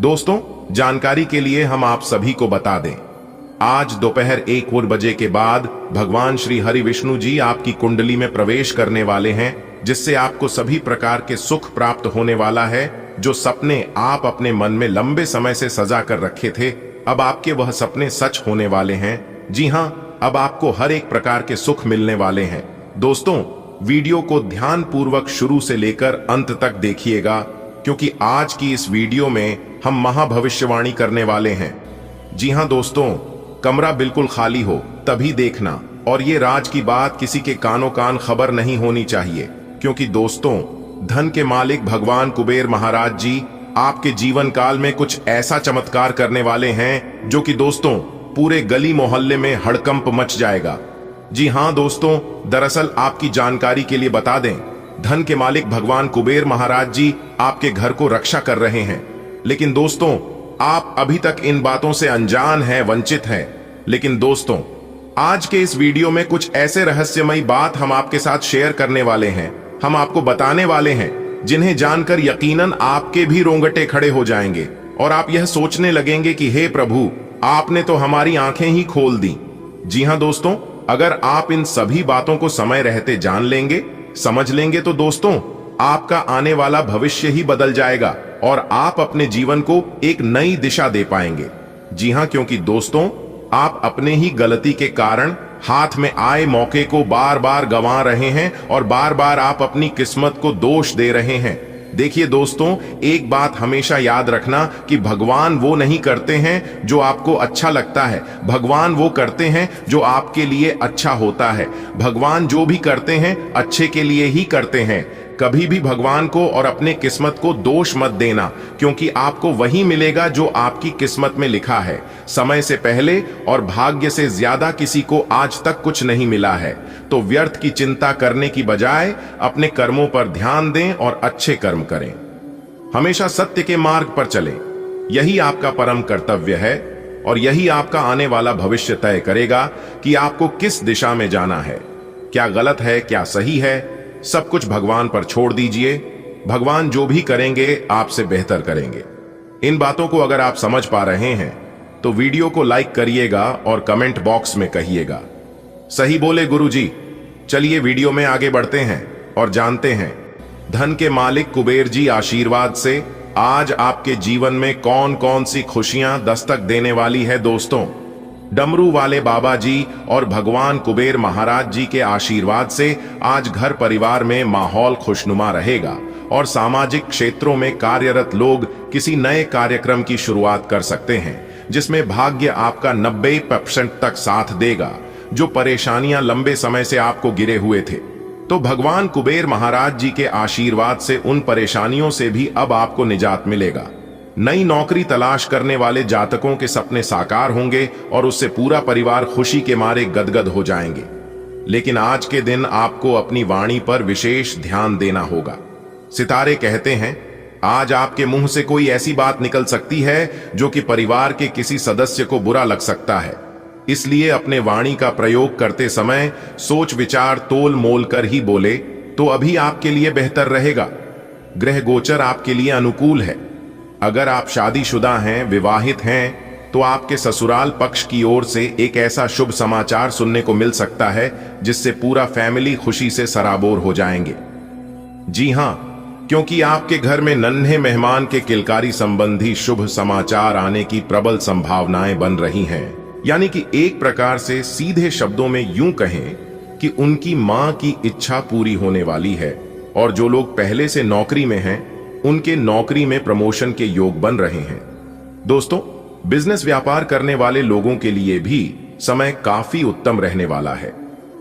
दोस्तों, जानकारी के लिए हम आप सभी को बता दें, आज दोपहर 1 बजे के बाद भगवान श्री हरि विष्णु जी आपकी कुंडली में प्रवेश करने वाले हैं, जिससे आपको सभी प्रकार के सुख प्राप्त होने वाला है। जो सपने आप अपने मन में लंबे समय से सजा कर रखे थे, अब आपके वह सपने सच होने वाले हैं। जी हां, अब आपको हर एक प्रकार के सुख मिलने वाले हैं। दोस्तों, वीडियो को ध्यान पूर्वक शुरू से लेकर अंत तक देखिएगा, क्योंकि आज की इस वीडियो में हम महाभविष्यवाणी करने वाले हैं। जी हां दोस्तों, कमरा बिल्कुल खाली हो तभी देखना, और ये राज की बात किसी के कानों कान खबर नहीं होनी चाहिए, क्योंकि दोस्तों, धन के मालिक भगवान कुबेर महाराज जी आपके जीवन काल में कुछ ऐसा चमत्कार करने वाले हैं जो कि दोस्तों पूरे गली मोहल्ले में हड़कंप मच जाएगा। जी हां दोस्तों, दरअसल आपकी जानकारी के लिए बता दें, धन के मालिक भगवान कुबेर महाराज जी आपके घर को रक्षा कर रहे हैं। लेकिन दोस्तों, आप अभी तक इन बातों से अनजान हैं, वंचित हैं। लेकिन दोस्तों, आज के इस वीडियो में कुछ ऐसे रहस्यमयी बात हम आपके साथ शेयर करने वाले हैं, हम आपको बताने वाले हैं, जिन्हें जानकर यकीनन आपके भी रोंगटे खड़े हो जाएंगे और आप यह सोचने लगेंगे कि हे प्रभु, आपने तो हमारी आंखें ही खोल दी। जी हां दोस्तों, अगर आप इन सभी बातों को समय रहते जान लेंगे, समझ लेंगे, तो दोस्तों आपका आने वाला भविष्य ही बदल जाएगा और आप अपने जीवन को एक नई दिशा दे पाएंगे। जी हां, क्योंकि दोस्तों, आप अपने ही गलती के कारण हाथ में आए मौके को बार बार गंवा रहे हैं और बार बार आप अपनी किस्मत को दोष दे रहे हैं। देखिए दोस्तों, एक बात हमेशा याद रखना कि भगवान वो नहीं करते हैं जो आपको अच्छा लगता है, भगवान वो करते हैं जो आपके लिए अच्छा होता है। भगवान जो भी करते हैं अच्छे के लिए ही करते हैं। कभी भी भगवान को और अपने किस्मत को दोष मत देना, क्योंकि आपको वही मिलेगा जो आपकी किस्मत में लिखा है। समय से पहले और भाग्य से ज्यादा किसी को आज तक कुछ नहीं मिला है। तो व्यर्थ की चिंता करने की बजाय अपने कर्मों पर ध्यान दें और अच्छे कर्म करें। हमेशा सत्य के मार्ग पर चलें, यही आपका परम कर्तव्य है और यही आपका आने वाला भविष्य तय करेगा कि आपको किस दिशा में जाना है। क्या गलत है, क्या सही है, सब कुछ भगवान पर छोड़ दीजिए। भगवान जो भी करेंगे आपसे बेहतर करेंगे। इन बातों को अगर आप समझ पा रहे हैं तो वीडियो को लाइक करिएगा और कमेंट बॉक्स में कहिएगा, सही बोले गुरुजी। चलिए वीडियो में आगे बढ़ते हैं और जानते हैं धन के मालिक कुबेर जी आशीर्वाद से आज आपके जीवन में कौन कौन सी खुशियां दस्तक देने वाली है। दोस्तों, डमरू वाले बाबा जी और भगवान कुबेर महाराज जी के आशीर्वाद से आज घर परिवार में माहौल खुशनुमा रहेगा और सामाजिक क्षेत्रों में कार्यरत लोग किसी नए कार्यक्रम की शुरुआत कर सकते हैं, जिसमें भाग्य आपका 90% तक साथ देगा। जो परेशानियां लंबे समय से आपको गिरे हुए थे, तो भगवान कुबेर महाराज जी के आशीर्वाद से उन परेशानियों से भी अब आपको निजात मिलेगा। नई नौकरी तलाश करने वाले जातकों के सपने साकार होंगे और उससे पूरा परिवार खुशी के मारे गदगद हो जाएंगे। लेकिन आज के दिन आपको अपनी वाणी पर विशेष ध्यान देना होगा। सितारे कहते हैं आज आपके मुंह से कोई ऐसी बात निकल सकती है जो कि परिवार के किसी सदस्य को बुरा लग सकता है। इसलिए अपने वाणी का प्रयोग करते समय सोच विचार तोल मोल कर ही बोले तो अभी आपके लिए बेहतर रहेगा। ग्रह गोचर आपके लिए अनुकूल है। अगर आप शादीशुदा हैं, विवाहित हैं, तो आपके ससुराल पक्ष की ओर से एक ऐसा शुभ समाचार सुनने को मिल सकता है जिससे पूरा फैमिली खुशी से सराबोर हो जाएंगे। जी हां, क्योंकि आपके घर में नन्हे मेहमान के किलकारी संबंधी शुभ समाचार आने की प्रबल संभावनाएं बन रही हैं। यानी कि एक प्रकार से सीधे शब्दों में यूं कहें कि उनकी मां की इच्छा पूरी होने वाली है, और जो लोग पहले से नौकरी में हैं उनके नौकरी में प्रमोशन के योग बन रहे हैं। दोस्तों, बिजनेस व्यापार करने वाले लोगों के लिए भी समय काफी उत्तम रहने वाला है।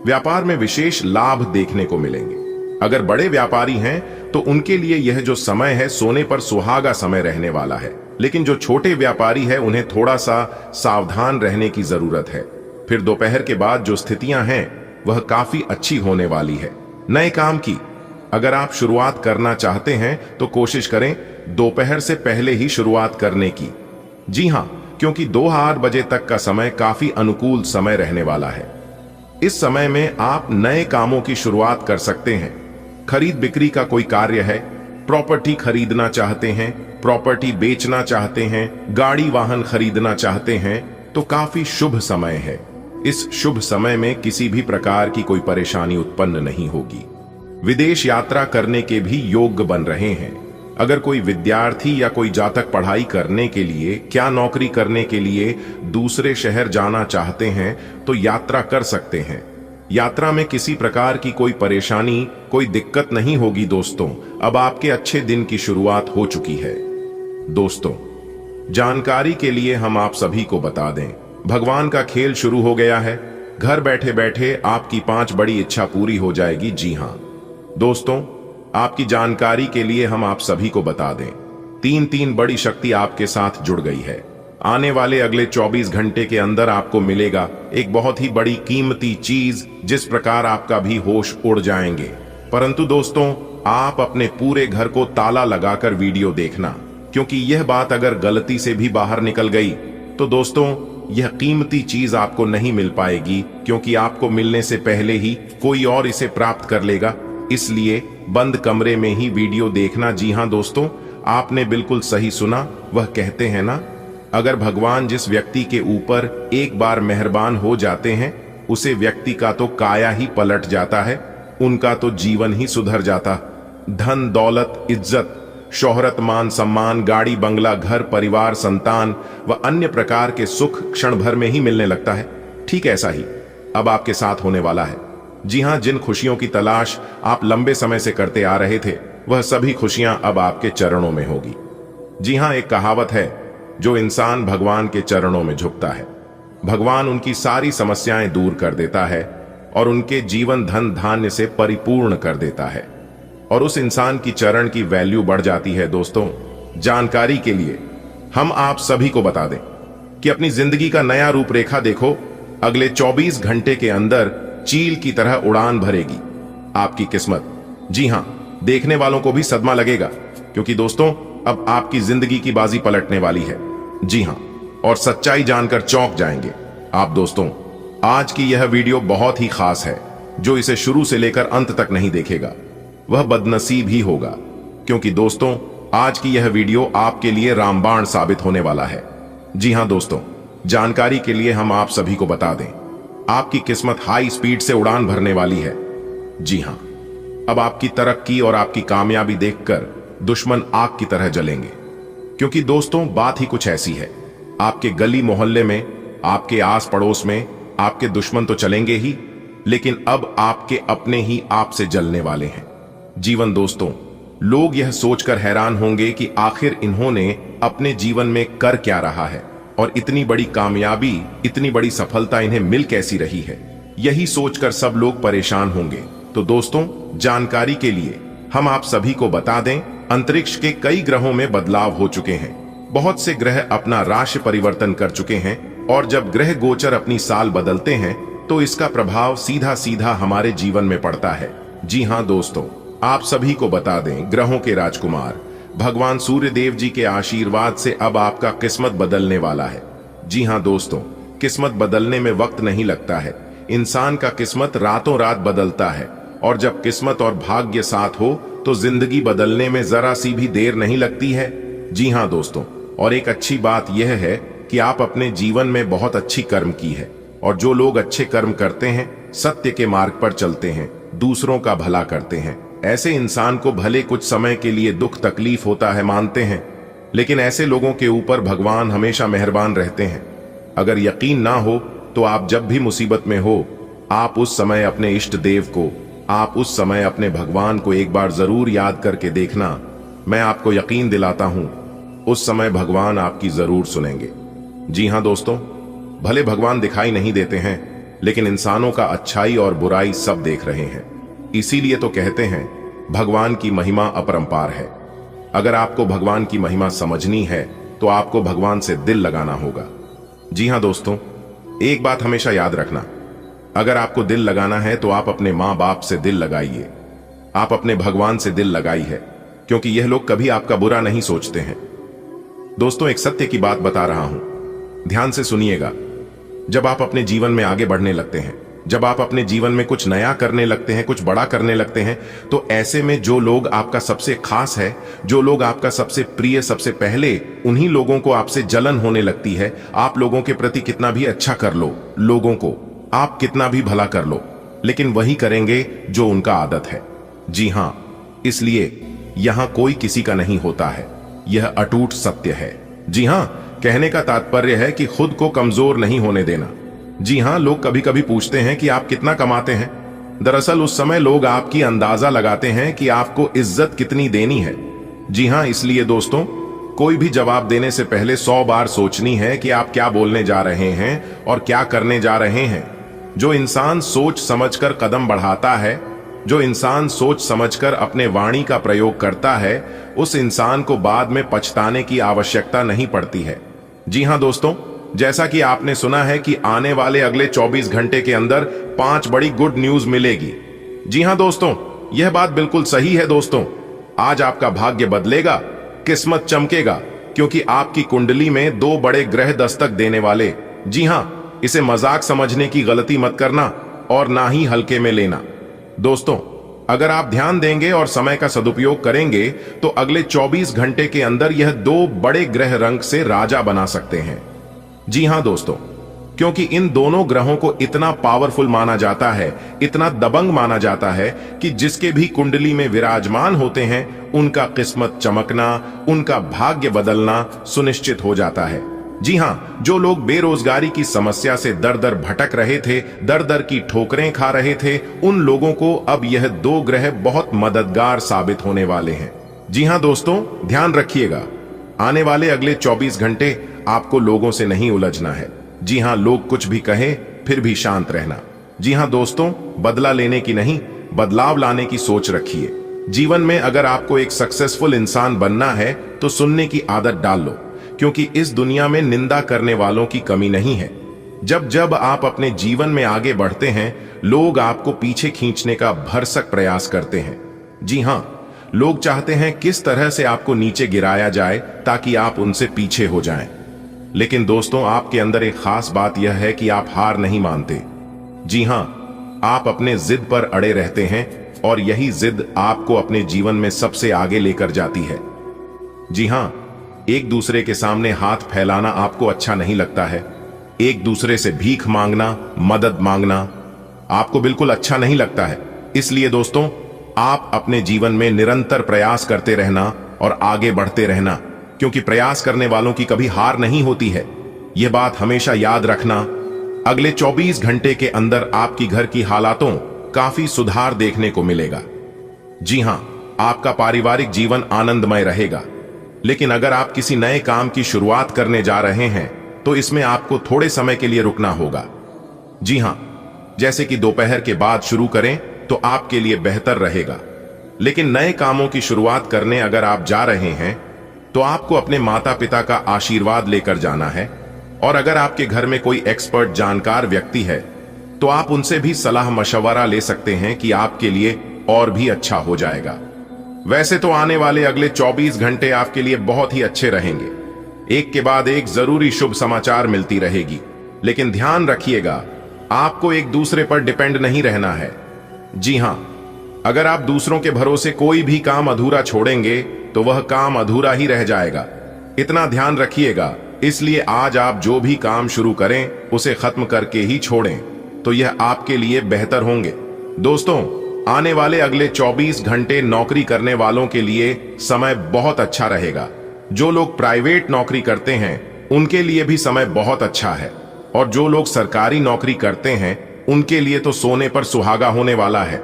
व्यापार में विशेष लाभ देखने को मिलेंगे। अगर बड़े व्यापारी हैं तो उनके लिए यह जो समय है सोने पर सुहागा समय रहने वाला है, लेकिन जो छोटे व्यापारी है उन्हें थोड़ा सा सावधान रहने की जरूरत है। फिर दोपहर के बाद जो स्थितियां हैं वह काफी अच्छी होने वाली है। नए काम की अगर आप शुरुआत करना चाहते हैं तो कोशिश करें दोपहर से पहले ही शुरुआत करने की। जी हां, क्योंकि 2-8 बजे तक का समय काफी अनुकूल समय रहने वाला है। इस समय में आप नए कामों की शुरुआत कर सकते हैं। खरीद बिक्री का कोई कार्य है, प्रॉपर्टी खरीदना चाहते हैं, प्रॉपर्टी बेचना चाहते हैं, गाड़ी वाहन खरीदना चाहते हैं, तो काफी शुभ समय है। इस शुभ समय में किसी भी प्रकार की कोई परेशानी उत्पन्न नहीं होगी। विदेश यात्रा करने के भी योग बन रहे हैं। अगर कोई विद्यार्थी या कोई जातक पढ़ाई करने के लिए, क्या नौकरी करने के लिए दूसरे शहर जाना चाहते हैं तो यात्रा कर सकते हैं। यात्रा में किसी प्रकार की कोई परेशानी, कोई दिक्कत नहीं होगी। दोस्तों, अब आपके अच्छे दिन की शुरुआत हो चुकी है। दोस्तों, जानकारी के लिए हम आप सभी को बता दें, भगवान का खेल शुरू हो गया है। घर बैठे बैठे आपकी 5 बड़ी इच्छा पूरी हो जाएगी। जी हां दोस्तों, आपकी जानकारी के लिए हम आप सभी को बता दें, 3 बड़ी शक्ति आपके साथ जुड़ गई है। आने वाले अगले 24 घंटे के अंदर आपको मिलेगा एक बहुत ही बड़ी कीमती चीज, जिस प्रकार आपका भी होश उड़ जाएंगे। परंतु दोस्तों, आप अपने पूरे घर को ताला लगाकर वीडियो देखना, क्योंकि यह बात अगर गलती से भी बाहर निकल गई तो दोस्तों यह कीमती चीज आपको नहीं मिल पाएगी, क्योंकि आपको मिलने से पहले ही कोई और इसे प्राप्त कर लेगा। इसलिए बंद कमरे में ही वीडियो देखना। जी हां दोस्तों, आपने बिल्कुल सही सुना। वह कहते हैं ना, अगर भगवान जिस व्यक्ति के ऊपर एक बार मेहरबान हो जाते हैं, उसे व्यक्ति का तो काया ही पलट जाता है, उनका तो जीवन ही सुधर जाता। धन दौलत, इज्जत, शोहरत, मान सम्मान, गाड़ी बंगला, घर परिवार, संतान व अन्य प्रकार के सुख क्षण भर में ही मिलने लगता है। ठीक ऐसा ही अब आपके साथ होने वाला है। जी हां, जिन खुशियों की तलाश आप लंबे समय से करते आ रहे थे, वह सभी खुशियां अब आपके चरणों में होगी। जी हां, एक कहावत है, जो इंसान भगवान के चरणों में झुकता है, भगवान उनकी सारी समस्याएं दूर कर देता है और उनके जीवन धन धान्य से परिपूर्ण कर देता है, और उस इंसान की चरण की वैल्यू बढ़ जाती है। दोस्तों, जानकारी के लिए हम आप सभी को बता दें कि अपनी जिंदगी का नया रूपरेखा देखो। अगले 24 घंटे के अंदर चील की तरह उड़ान भरेगी आपकी किस्मत। जी हां, देखने वालों को भी सदमा लगेगा, क्योंकि दोस्तों अब आपकी जिंदगी की बाजी पलटने वाली है। जी हां, और सच्चाई जानकर चौंक जाएंगे आप। दोस्तों, आज की यह वीडियो बहुत ही खास है। जो इसे शुरू से लेकर अंत तक नहीं देखेगा वह बदनसीब ही होगा, क्योंकि दोस्तों आज की यह वीडियो आपके लिए रामबाण साबित होने वाला है। जी हां दोस्तों, जानकारी के लिए हम आप सभी को बता दें, आपकी किस्मत हाई स्पीड से उड़ान भरने वाली है। जी हां, अब आपकी तरक्की और आपकी कामयाबी देखकर दुश्मन आग की तरह जलेंगे, क्योंकि दोस्तों बात ही कुछ ऐसी है। आपके गली मोहल्ले में, आपके आस पड़ोस में आपके दुश्मन तो चलेंगे ही, लेकिन अब आपके अपने ही आपसे जलने वाले हैं। जीवन दोस्तों, लोग यह सोचकर हैरान होंगे कि आखिर इन्होंने अपने जीवन में कर क्या रहा है और इतनी बड़ी कामयाबी, इतनी बड़ी सफलता इन्हें मिल कैसी रही है। यही सोचकर सब लोग परेशान होंगे। तो दोस्तों, जानकारी के लिए हम आप सभी को बता दें, अंतरिक्ष के कई ग्रहों में बदलाव हो चुके हैं। बहुत से ग्रह अपना राशि परिवर्तन कर चुके हैं, और जब ग्रह गोचर अपनी साल बदलते हैं तो इसका प्रभाव सीधा सीधा हमारे जीवन में पड़ता है। जी हां दोस्तों, आप सभी को बता दें, ग्रहों के राजकुमार भगवान सूर्य देव जी के आशीर्वाद से अब आपका किस्मत बदलने वाला है। जी हां दोस्तों, किस्मत बदलने में वक्त नहीं लगता है। इंसान का किस्मत रातों रात बदलता है, और जब किस्मत और भाग्य साथ हो तो जिंदगी बदलने में जरा सी भी देर नहीं लगती है। जी हां दोस्तों, और एक अच्छी बात यह है कि आप अपने जीवन में बहुत अच्छी कर्म की है, और जो लोग अच्छे कर्म करते हैं, सत्य के मार्ग पर चलते हैं, दूसरों का भला करते हैं, ऐसे इंसान को भले कुछ समय के लिए दुख तकलीफ होता है, मानते हैं, लेकिन ऐसे लोगों के ऊपर भगवान हमेशा मेहरबान रहते हैं। अगर यकीन ना हो तो आप जब भी मुसीबत में हो, आप उस समय अपने इष्ट देव को, आप उस समय अपने भगवान को एक बार जरूर याद करके देखना। मैं आपको यकीन दिलाता हूं, उस समय भगवान आपकी जरूर सुनेंगे। जी हां दोस्तों, भले भगवान दिखाई नहीं देते हैं, लेकिन इंसानों का अच्छाई और बुराई सब देख रहे हैं। इसीलिए तो कहते हैं भगवान की महिमा अपरंपार है। अगर आपको भगवान की महिमा समझनी है तो आपको भगवान से दिल लगाना होगा। जी हां दोस्तों, एक बात हमेशा याद रखना, अगर आपको दिल लगाना है तो आप अपने मां बाप से दिल लगाइए, आप अपने भगवान से दिल लगाई है, क्योंकि यह लोग कभी आपका बुरा नहीं सोचते हैं। दोस्तों, एक सत्य की बात बता रहा हूं, ध्यान से सुनिएगा। जब आप अपने जीवन में आगे बढ़ने लगते हैं, जब आप अपने जीवन में कुछ नया करने लगते हैं, कुछ बड़ा करने लगते हैं, तो ऐसे में जो लोग आपका सबसे खास है, जो लोग आपका सबसे प्रिय, सबसे पहले उन्हीं लोगों को आपसे जलन होने लगती है। आप लोगों के प्रति कितना भी अच्छा कर लो, लोगों को आप कितना भी भला कर लो, लेकिन वही करेंगे जो उनका आदत है। जी हां, इसलिए यहां कोई किसी का नहीं होता है, यह अटूट सत्य है। जी हां, कहने का तात्पर्य है कि खुद को कमजोर नहीं होने देना। जी हां, लोग कभी कभी पूछते हैं कि आप कितना कमाते हैं। दरअसल उस समय लोग आपकी अंदाजा लगाते हैं कि आपको इज्जत कितनी देनी है। जी हां, इसलिए दोस्तों, कोई भी जवाब देने से पहले 100 बार सोचनी है कि आप क्या बोलने जा रहे हैं और क्या करने जा रहे हैं। जो इंसान सोच समझकर कदम बढ़ाता है, जो इंसान सोच समझकर अपने वाणी का प्रयोग करता है, उस इंसान को बाद में पछताने की आवश्यकता नहीं पड़ती है। जी हां दोस्तों, जैसा कि आपने सुना है कि आने वाले अगले 24 घंटे के अंदर 5 बड़ी गुड न्यूज मिलेगी। जी हां दोस्तों, यह बात बिल्कुल सही है दोस्तों। आज आपका भाग्य बदलेगा, किस्मत चमकेगा, क्योंकि आपकी कुंडली में 2 बड़े ग्रह दस्तक देने वाले। जी हां, इसे मजाक समझने की गलती मत करना और ना ही हल्के में लेना। दोस्तों, अगर आप ध्यान देंगे और समय का सदुपयोग करेंगे तो अगले 24 घंटे के अंदर यह 2 बड़े ग्रह रंग से राजा बना सकते हैं। जी हां दोस्तों, क्योंकि इन दोनों ग्रहों को इतना पावरफुल माना जाता है, इतना दबंग माना जाता है कि जिसके भी कुंडली में विराजमान होते हैं, उनका किस्मत चमकना, उनका भाग्य बदलना सुनिश्चित हो जाता है। जी हां, जो लोग बेरोजगारी की समस्या से दर दर भटक रहे थे, दर दर की ठोकरें खा रहे थे, उन लोगों को अब यह 2 ग्रह बहुत मददगार साबित होने वाले हैं। जी हां दोस्तों, ध्यान रखिएगा, आने वाले अगले 24 घंटे आपको लोगों से नहीं उलझना है। जी हां, लोग कुछ भी कहें फिर भी शांत रहना। जी हां दोस्तों, बदला लेने की नहीं, बदलाव लाने की सोच रखिए। जीवन में अगर आपको एक सक्सेसफुल इंसान बनना है तो सुनने की आदत डाल लो, क्योंकि इस दुनिया में निंदा करने वालों की कमी नहीं है। जब जब आप अपने जीवन में आगे बढ़ते हैं, लोग आपको पीछे खींचने का भरसक प्रयास करते हैं। जी हां, लोग चाहते हैं किस तरह से आपको नीचे गिराया जाए ताकि आप उनसे पीछे हो जाएं। लेकिन दोस्तों, आपके अंदर एक खास बात यह है कि आप हार नहीं मानते। जी हां, आप अपने जिद पर अड़े रहते हैं और यही जिद आपको अपने जीवन में सबसे आगे लेकर जाती है। जी हां, एक दूसरे के सामने हाथ फैलाना आपको अच्छा नहीं लगता है। एक दूसरे से भीख मांगना, मदद मांगना आपको बिल्कुल अच्छा नहीं लगता है। इसलिए दोस्तों, आप अपने जीवन में निरंतर प्रयास करते रहना और आगे बढ़ते रहना, क्योंकि प्रयास करने वालों की कभी हार नहीं होती है। यह बात हमेशा याद रखना। अगले 24 घंटे के अंदर आपकी घर की हालातों काफी सुधार देखने को मिलेगा। जी हां, आपका पारिवारिक जीवन आनंदमय रहेगा। लेकिन अगर आप किसी नए काम की शुरुआत करने जा रहे हैं तो इसमें आपको थोड़े समय के लिए रुकना होगा। जी हां, जैसे कि दोपहर के बाद शुरू करें तो आपके लिए बेहतर रहेगा। लेकिन नए कामों की शुरुआत करने अगर आप जा रहे हैं तो आपको अपने माता पिता का आशीर्वाद लेकर जाना है, और अगर आपके घर में कोई एक्सपर्ट जानकार व्यक्ति है तो आप उनसे भी सलाह मशवरा ले सकते हैं कि आपके लिए और भी अच्छा हो जाएगा। वैसे तो आने वाले अगले 24 घंटे आपके लिए बहुत ही अच्छे रहेंगे। एक के बाद एक जरूरी शुभ समाचार मिलती रहेगी, लेकिन ध्यान रखिएगा, आपको एक दूसरे पर डिपेंड नहीं रहना है। जी हां, अगर आप दूसरों के भरोसे कोई भी काम अधूरा छोड़ेंगे तो वह काम अधूरा ही रह जाएगा। इतना ध्यान रखिएगा। इसलिए आज आप जो भी काम शुरू करें उसे खत्म करके ही छोड़ें, तो यह आपके लिए बेहतर होंगे। दोस्तों, आने वाले अगले 24 घंटे नौकरी करने वालों के लिए समय बहुत अच्छा रहेगा। जो लोग प्राइवेट नौकरी करते हैं उनके लिए भी समय बहुत अच्छा है, और जो लोग सरकारी नौकरी करते हैं उनके लिए तो सोने पर सुहागा होने वाला है।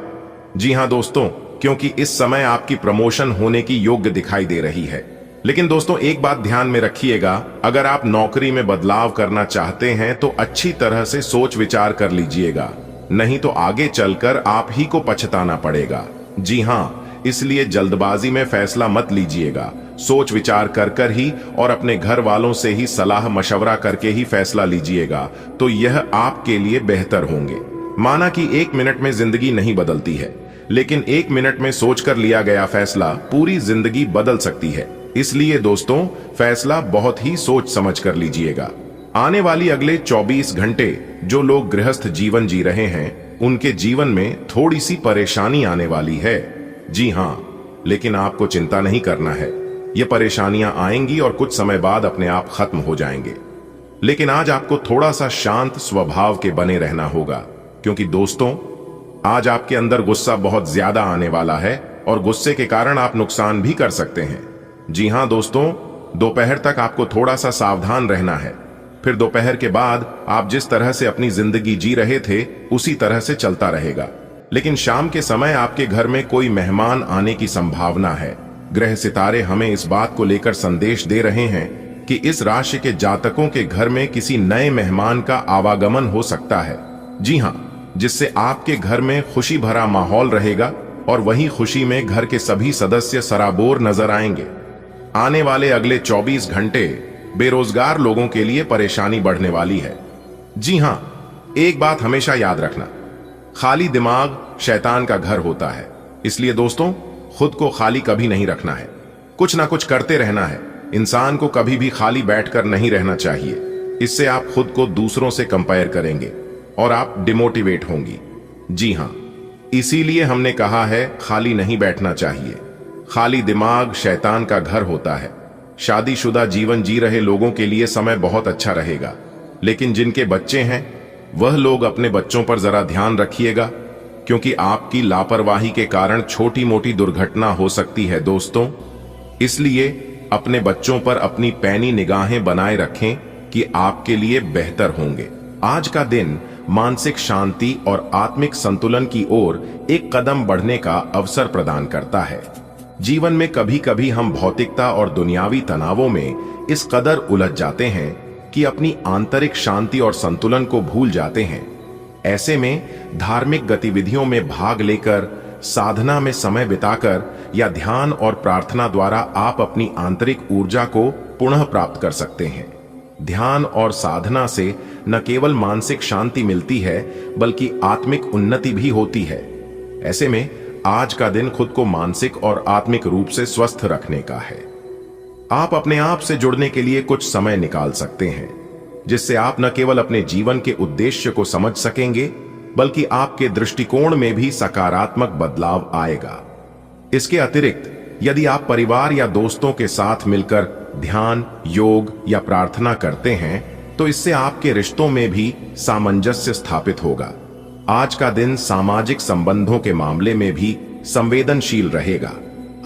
जी हां दोस्तों, क्योंकि इस समय आपकी प्रमोशन होने की योग्य दिखाई दे रही है। लेकिन दोस्तों, एक बात ध्यान में रखिएगा, अगर आप नौकरी में बदलाव करना चाहते हैं तो अच्छी तरह से सोच विचार कर लीजिएगा, नहीं तो आगे चलकर आप ही को पछताना पड़ेगा। जी हां, इसलिए जल्दबाजी में फैसला मत लीजिएगा। सोच विचार कर कर ही और अपने घर वालों से ही सलाह मशवरा करके ही फैसला लीजिएगा, तो यह आपके लिए बेहतर होंगे। माना कि 1 मिनट में जिंदगी नहीं बदलती है, लेकिन 1 मिनट में सोचकर लिया गया फैसला पूरी जिंदगी बदल सकती है। इसलिए दोस्तों, फैसला बहुत ही सोच समझ कर लीजिएगा। आने वाली अगले 24 घंटे जो लोग गृहस्थ जीवन जी रहे हैं उनके जीवन में थोड़ी सी परेशानी आने वाली है। जी हां, लेकिन आपको चिंता नहीं करना है। ये परेशानियां आएंगी और कुछ समय बाद अपने आप खत्म हो जाएंगे। लेकिन आज आपको थोड़ा सा शांत स्वभाव के बने रहना होगा, क्योंकि दोस्तों, आज आपके अंदर गुस्सा बहुत ज्यादा आने वाला है और गुस्से के कारण आप नुकसान भी कर सकते हैं। जी हां दोस्तों, दोपहर तक आपको थोड़ा सा सावधान रहना है। फिर दोपहर के बाद आप जिस तरह से अपनी जिंदगी जी रहे थे उसी तरह से चलता रहेगा। लेकिन शाम के समय आपके घर में कोई मेहमान आने की संभावना है। ग्रह सितारे हमें इस बात को लेकर संदेश दे रहे हैं कि इस राशि के जातकों के घर में किसी नए मेहमान का आवागमन हो सकता है। जी हां, जिससे आपके घर में खुशी भरा माहौल रहेगा और वही खुशी में घर के सभी सदस्य सराबोर नजर आएंगे। आने वाले अगले 24 घंटे बेरोजगार लोगों के लिए परेशानी बढ़ने वाली है। जी हां, एक बात हमेशा याद रखना, खाली दिमाग शैतान का घर होता है। इसलिए दोस्तों, खुद को खाली कभी नहीं रखना है, कुछ ना कुछ करते रहना है। इंसान को कभी भी खाली बैठकर नहीं रहना चाहिए। इससे आप खुद को दूसरों से कंपेयर करेंगे और आप डिमोटिवेट होंगी। जी हां, इसीलिए हमने कहा है खाली नहीं बैठना चाहिए। खाली दिमाग शैतान का घर होता है। शादीशुदा जीवन जी रहे लोगों के लिए समय बहुत अच्छा रहेगा, लेकिन जिनके बच्चे हैं वह लोग अपने बच्चों पर जरा ध्यान रखिएगा, क्योंकि आपकी लापरवाही के कारण छोटी मोटी दुर्घटना हो सकती है दोस्तों। इसलिए अपने बच्चों पर अपनी पैनी निगाहें बनाए रखें कि आपके लिए बेहतर होंगे। आज का दिन मानसिक शांति और आत्मिक संतुलन की ओर एक कदम बढ़ने का अवसर प्रदान करता है। जीवन में कभी कभी हम भौतिकता और दुनियावी तनावों में इस कदर उलझ जाते हैं कि अपनी आंतरिक शांति और संतुलन को भूल जाते हैं। ऐसे में धार्मिक गतिविधियों में भाग लेकर, साधना में समय बिताकर या ध्यान और प्रार्थना द्वारा आप अपनी आंतरिक ऊर्जा को पुनः प्राप्त कर सकते हैं। ध्यान और साधना से न केवल मानसिक शांति मिलती है बल्कि आत्मिक उन्नति भी होती है। ऐसे में आज का दिन खुद को मानसिक और आत्मिक रूप से स्वस्थ रखने का है। आप अपने आप से जुड़ने के लिए कुछ समय निकाल सकते हैं, जिससे आप न केवल अपने जीवन के उद्देश्य को समझ सकेंगे बल्कि आपके दृष्टिकोण में भी सकारात्मक बदलाव आएगा। इसके अतिरिक्त यदि आप परिवार या दोस्तों के साथ मिलकर ध्यान, योग या प्रार्थना करते हैं तो इससे आपके रिश्तों में भी सामंजस्य स्थापित होगा। आज का दिन सामाजिक संबंधों के मामले में भी संवेदनशील रहेगा।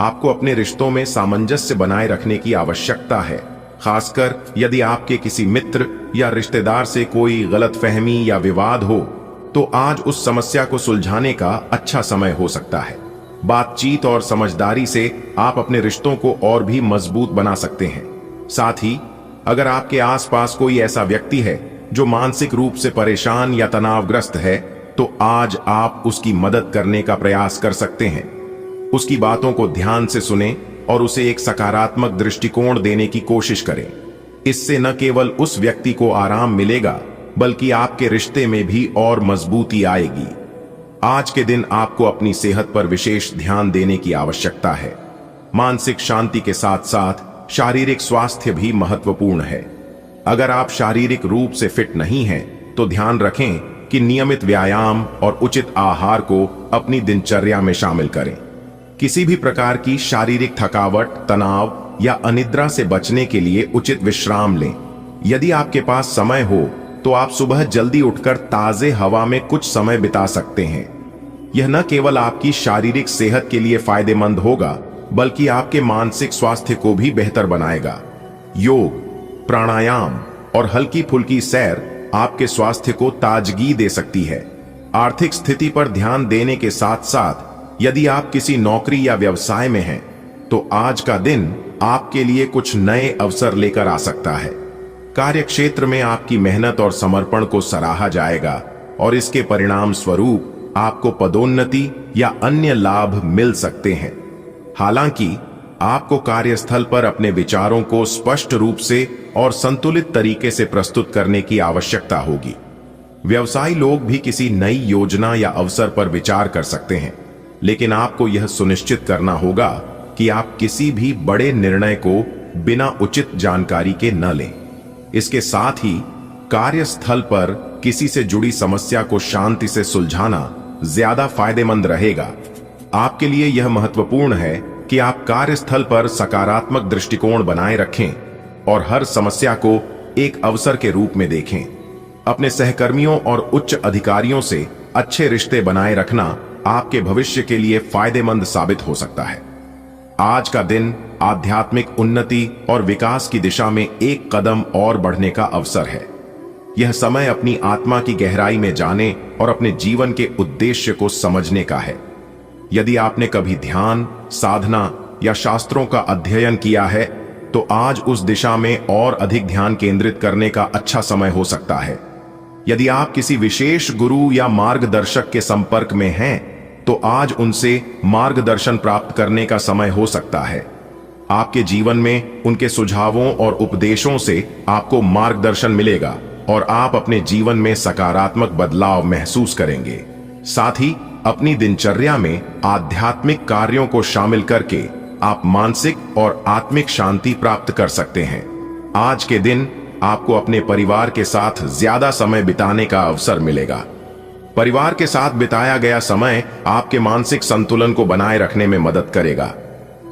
आपको अपने रिश्तों में सामंजस्य बनाए रखने की आवश्यकता है, खासकर यदि आपके किसी मित्र या रिश्तेदार से कोई गलतफहमी या विवाद हो तो आज उस समस्या को सुलझाने का अच्छा समय हो सकता है। बातचीत और समझदारी से आप अपने रिश्तों को और भी मजबूत बना सकते हैं। साथ ही अगर आपके आसपास कोई ऐसा व्यक्ति है जो मानसिक रूप से परेशान या तनावग्रस्त है तो आज आप उसकी मदद करने का प्रयास कर सकते हैं। उसकी बातों को ध्यान से सुनें और उसे एक सकारात्मक दृष्टिकोण देने की कोशिश करें। इससे न केवल उस व्यक्ति को आराम मिलेगा बल्कि आपके रिश्ते में भी और मजबूती आएगी। आज के दिन आपको अपनी सेहत पर विशेष ध्यान देने की आवश्यकता है। मानसिक शांति के साथ साथ शारीरिक स्वास्थ्य भी महत्वपूर्ण है। अगर आप शारीरिक रूप से फिट नहीं हैं तो ध्यान रखें कि नियमित व्यायाम और उचित आहार को अपनी दिनचर्या में शामिल करें। किसी भी प्रकार की शारीरिक थकावट, तनाव या अनिद्रा से बचने के लिए उचित विश्राम लें। यदि आपके पास समय हो तो आप सुबह जल्दी उठकर ताजे हवा में कुछ समय बिता सकते हैं। यह न केवल आपकी शारीरिक सेहत के लिए फायदेमंद होगा, बल्कि आपके मानसिक स्वास्थ्य को भी बेहतर बनाएगा। योग, प्राणायाम और हल्की फुल्की सैर आपके स्वास्थ्य को ताजगी दे सकती है। आर्थिक स्थिति पर ध्यान देने के साथ साथ यदि आप किसी नौकरी या व्यवसाय में हैं, तो आज का दिन आपके लिए कुछ नए अवसर लेकर आ सकता है। कार्यक्षेत्र में आपकी मेहनत और समर्पण को सराहा जाएगा और इसके परिणाम स्वरूप आपको पदोन्नति या अन्य लाभ मिल सकते हैं। हालांकि आपको कार्यस्थल पर अपने विचारों को स्पष्ट रूप से और संतुलित तरीके से प्रस्तुत करने की आवश्यकता होगी। व्यवसायी लोग भी किसी नई योजना या अवसर पर विचार कर सकते हैं, लेकिन आपको यह सुनिश्चित करना होगा कि आप किसी भी बड़े निर्णय को बिना उचित जानकारी के न लें। इसके साथ ही कार्यस्थल पर किसी से जुड़ी समस्या को शांति से सुलझाना ज्यादा फायदेमंद रहेगा। आपके लिए यह महत्वपूर्ण है कि आप कार्यस्थल पर सकारात्मक दृष्टिकोण बनाए रखें और हर समस्या को एक अवसर के रूप में देखें। अपने सहकर्मियों और उच्च अधिकारियों से अच्छे रिश्ते बनाए रखना आपके भविष्य के लिए फायदेमंद साबित हो सकता है। आज का दिन आध्यात्मिक उन्नति और विकास की दिशा में एक कदम और बढ़ने का अवसर है। यह समय अपनी आत्मा की गहराई में जाने और अपने जीवन के उद्देश्य को समझने का है। यदि आपने कभी ध्यान, साधना या शास्त्रों का अध्ययन किया है, तो आज उस दिशा में और अधिक ध्यान केंद्रित करने का अच्छा समय हो सकता है। यदि आप किसी विशेष गुरु या मार्गदर्शक के संपर्क में हैं, तो आज उनसे मार्गदर्शन प्राप्त करने का समय हो सकता है। आपके जीवन में उनके सुझावों और उपदेशों से आपको मार्गदर्शन मिलेगा और आप अपने जीवन में सकारात्मक बदलाव महसूस करेंगे। साथ ही अपनी दिनचर्या में आध्यात्मिक कार्यों को शामिल करके आप मानसिक और आत्मिक शांति प्राप्त कर सकते हैं। आज के दिन आपको अपने परिवार के साथ ज्यादा समय बिताने का अवसर मिलेगा। परिवार के साथ बिताया गया समय आपके मानसिक संतुलन को बनाए रखने में मदद करेगा।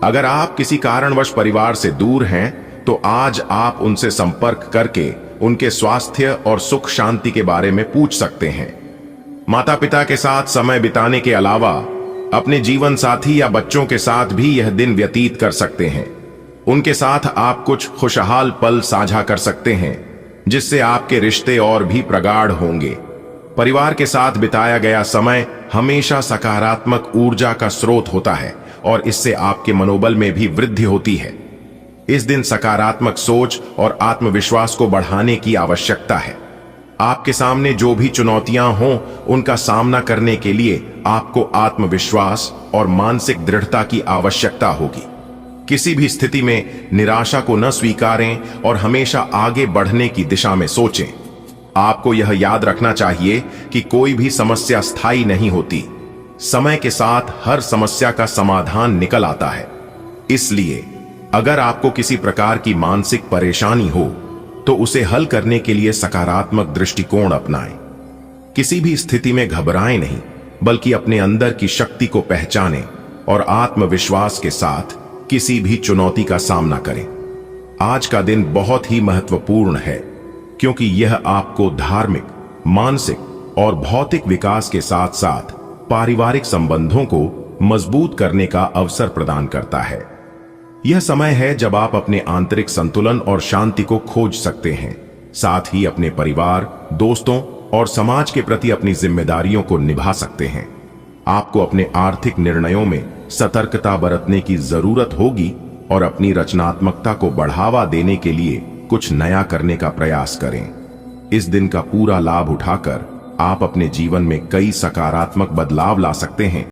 अगर आप किसी कारणवश परिवार से दूर हैं, तो आज आप उनसे संपर्क करके उनके स्वास्थ्य और सुख शांति के बारे में पूछ सकते हैं। माता पिता के साथ समय बिताने के अलावा अपने जीवन साथी या बच्चों के साथ भी यह दिन व्यतीत कर सकते हैं। उनके साथ आप कुछ खुशहाल पल साझा कर सकते हैं, जिससे आपके रिश्ते और भी प्रगाढ़ होंगे। परिवार के साथ बिताया गया समय हमेशा सकारात्मक ऊर्जा का स्रोत होता है और इससे आपके मनोबल में भी वृद्धि होती है। इस दिन सकारात्मक सोच और आत्मविश्वास को बढ़ाने की आवश्यकता है। आपके सामने जो भी चुनौतियां हों, उनका सामना करने के लिए आपको आत्मविश्वास और मानसिक दृढ़ता की आवश्यकता होगी। किसी भी स्थिति में निराशा को न स्वीकारें और हमेशा आगे बढ़ने की दिशा में सोचें। आपको यह याद रखना चाहिए कि कोई भी समस्या स्थायी नहीं होती। समय के साथ हर समस्या का समाधान निकल आता है। इसलिए अगर आपको किसी प्रकार की मानसिक परेशानी हो, तो उसे हल करने के लिए सकारात्मक दृष्टिकोण अपनाएं। किसी भी स्थिति में घबराएं नहीं, बल्कि अपने अंदर की शक्ति को पहचानें और आत्मविश्वास के साथ किसी भी चुनौती का सामना करें। आज का दिन बहुत ही महत्वपूर्ण है, क्योंकि यह आपको धार्मिक, मानसिक और भौतिक विकास के साथ साथ पारिवारिक संबंधों को मजबूत करने का अवसर प्रदान करता है। यह समय है जब आप अपने आंतरिक संतुलन और शांति को खोज सकते हैं, साथ ही अपने परिवार, दोस्तों और समाज के प्रति अपनी जिम्मेदारियों को निभा सकते हैं। आपको अपने आर्थिक निर्णयों में सतर्कता बरतने की जरूरत होगी और अपनी रचनात्मकता को बढ़ावा देने के लिए कुछ नया करने का प्रयास करें। इस दिन का पूरा लाभ उठाकर आप अपने जीवन में कई सकारात्मक बदलाव ला सकते हैं।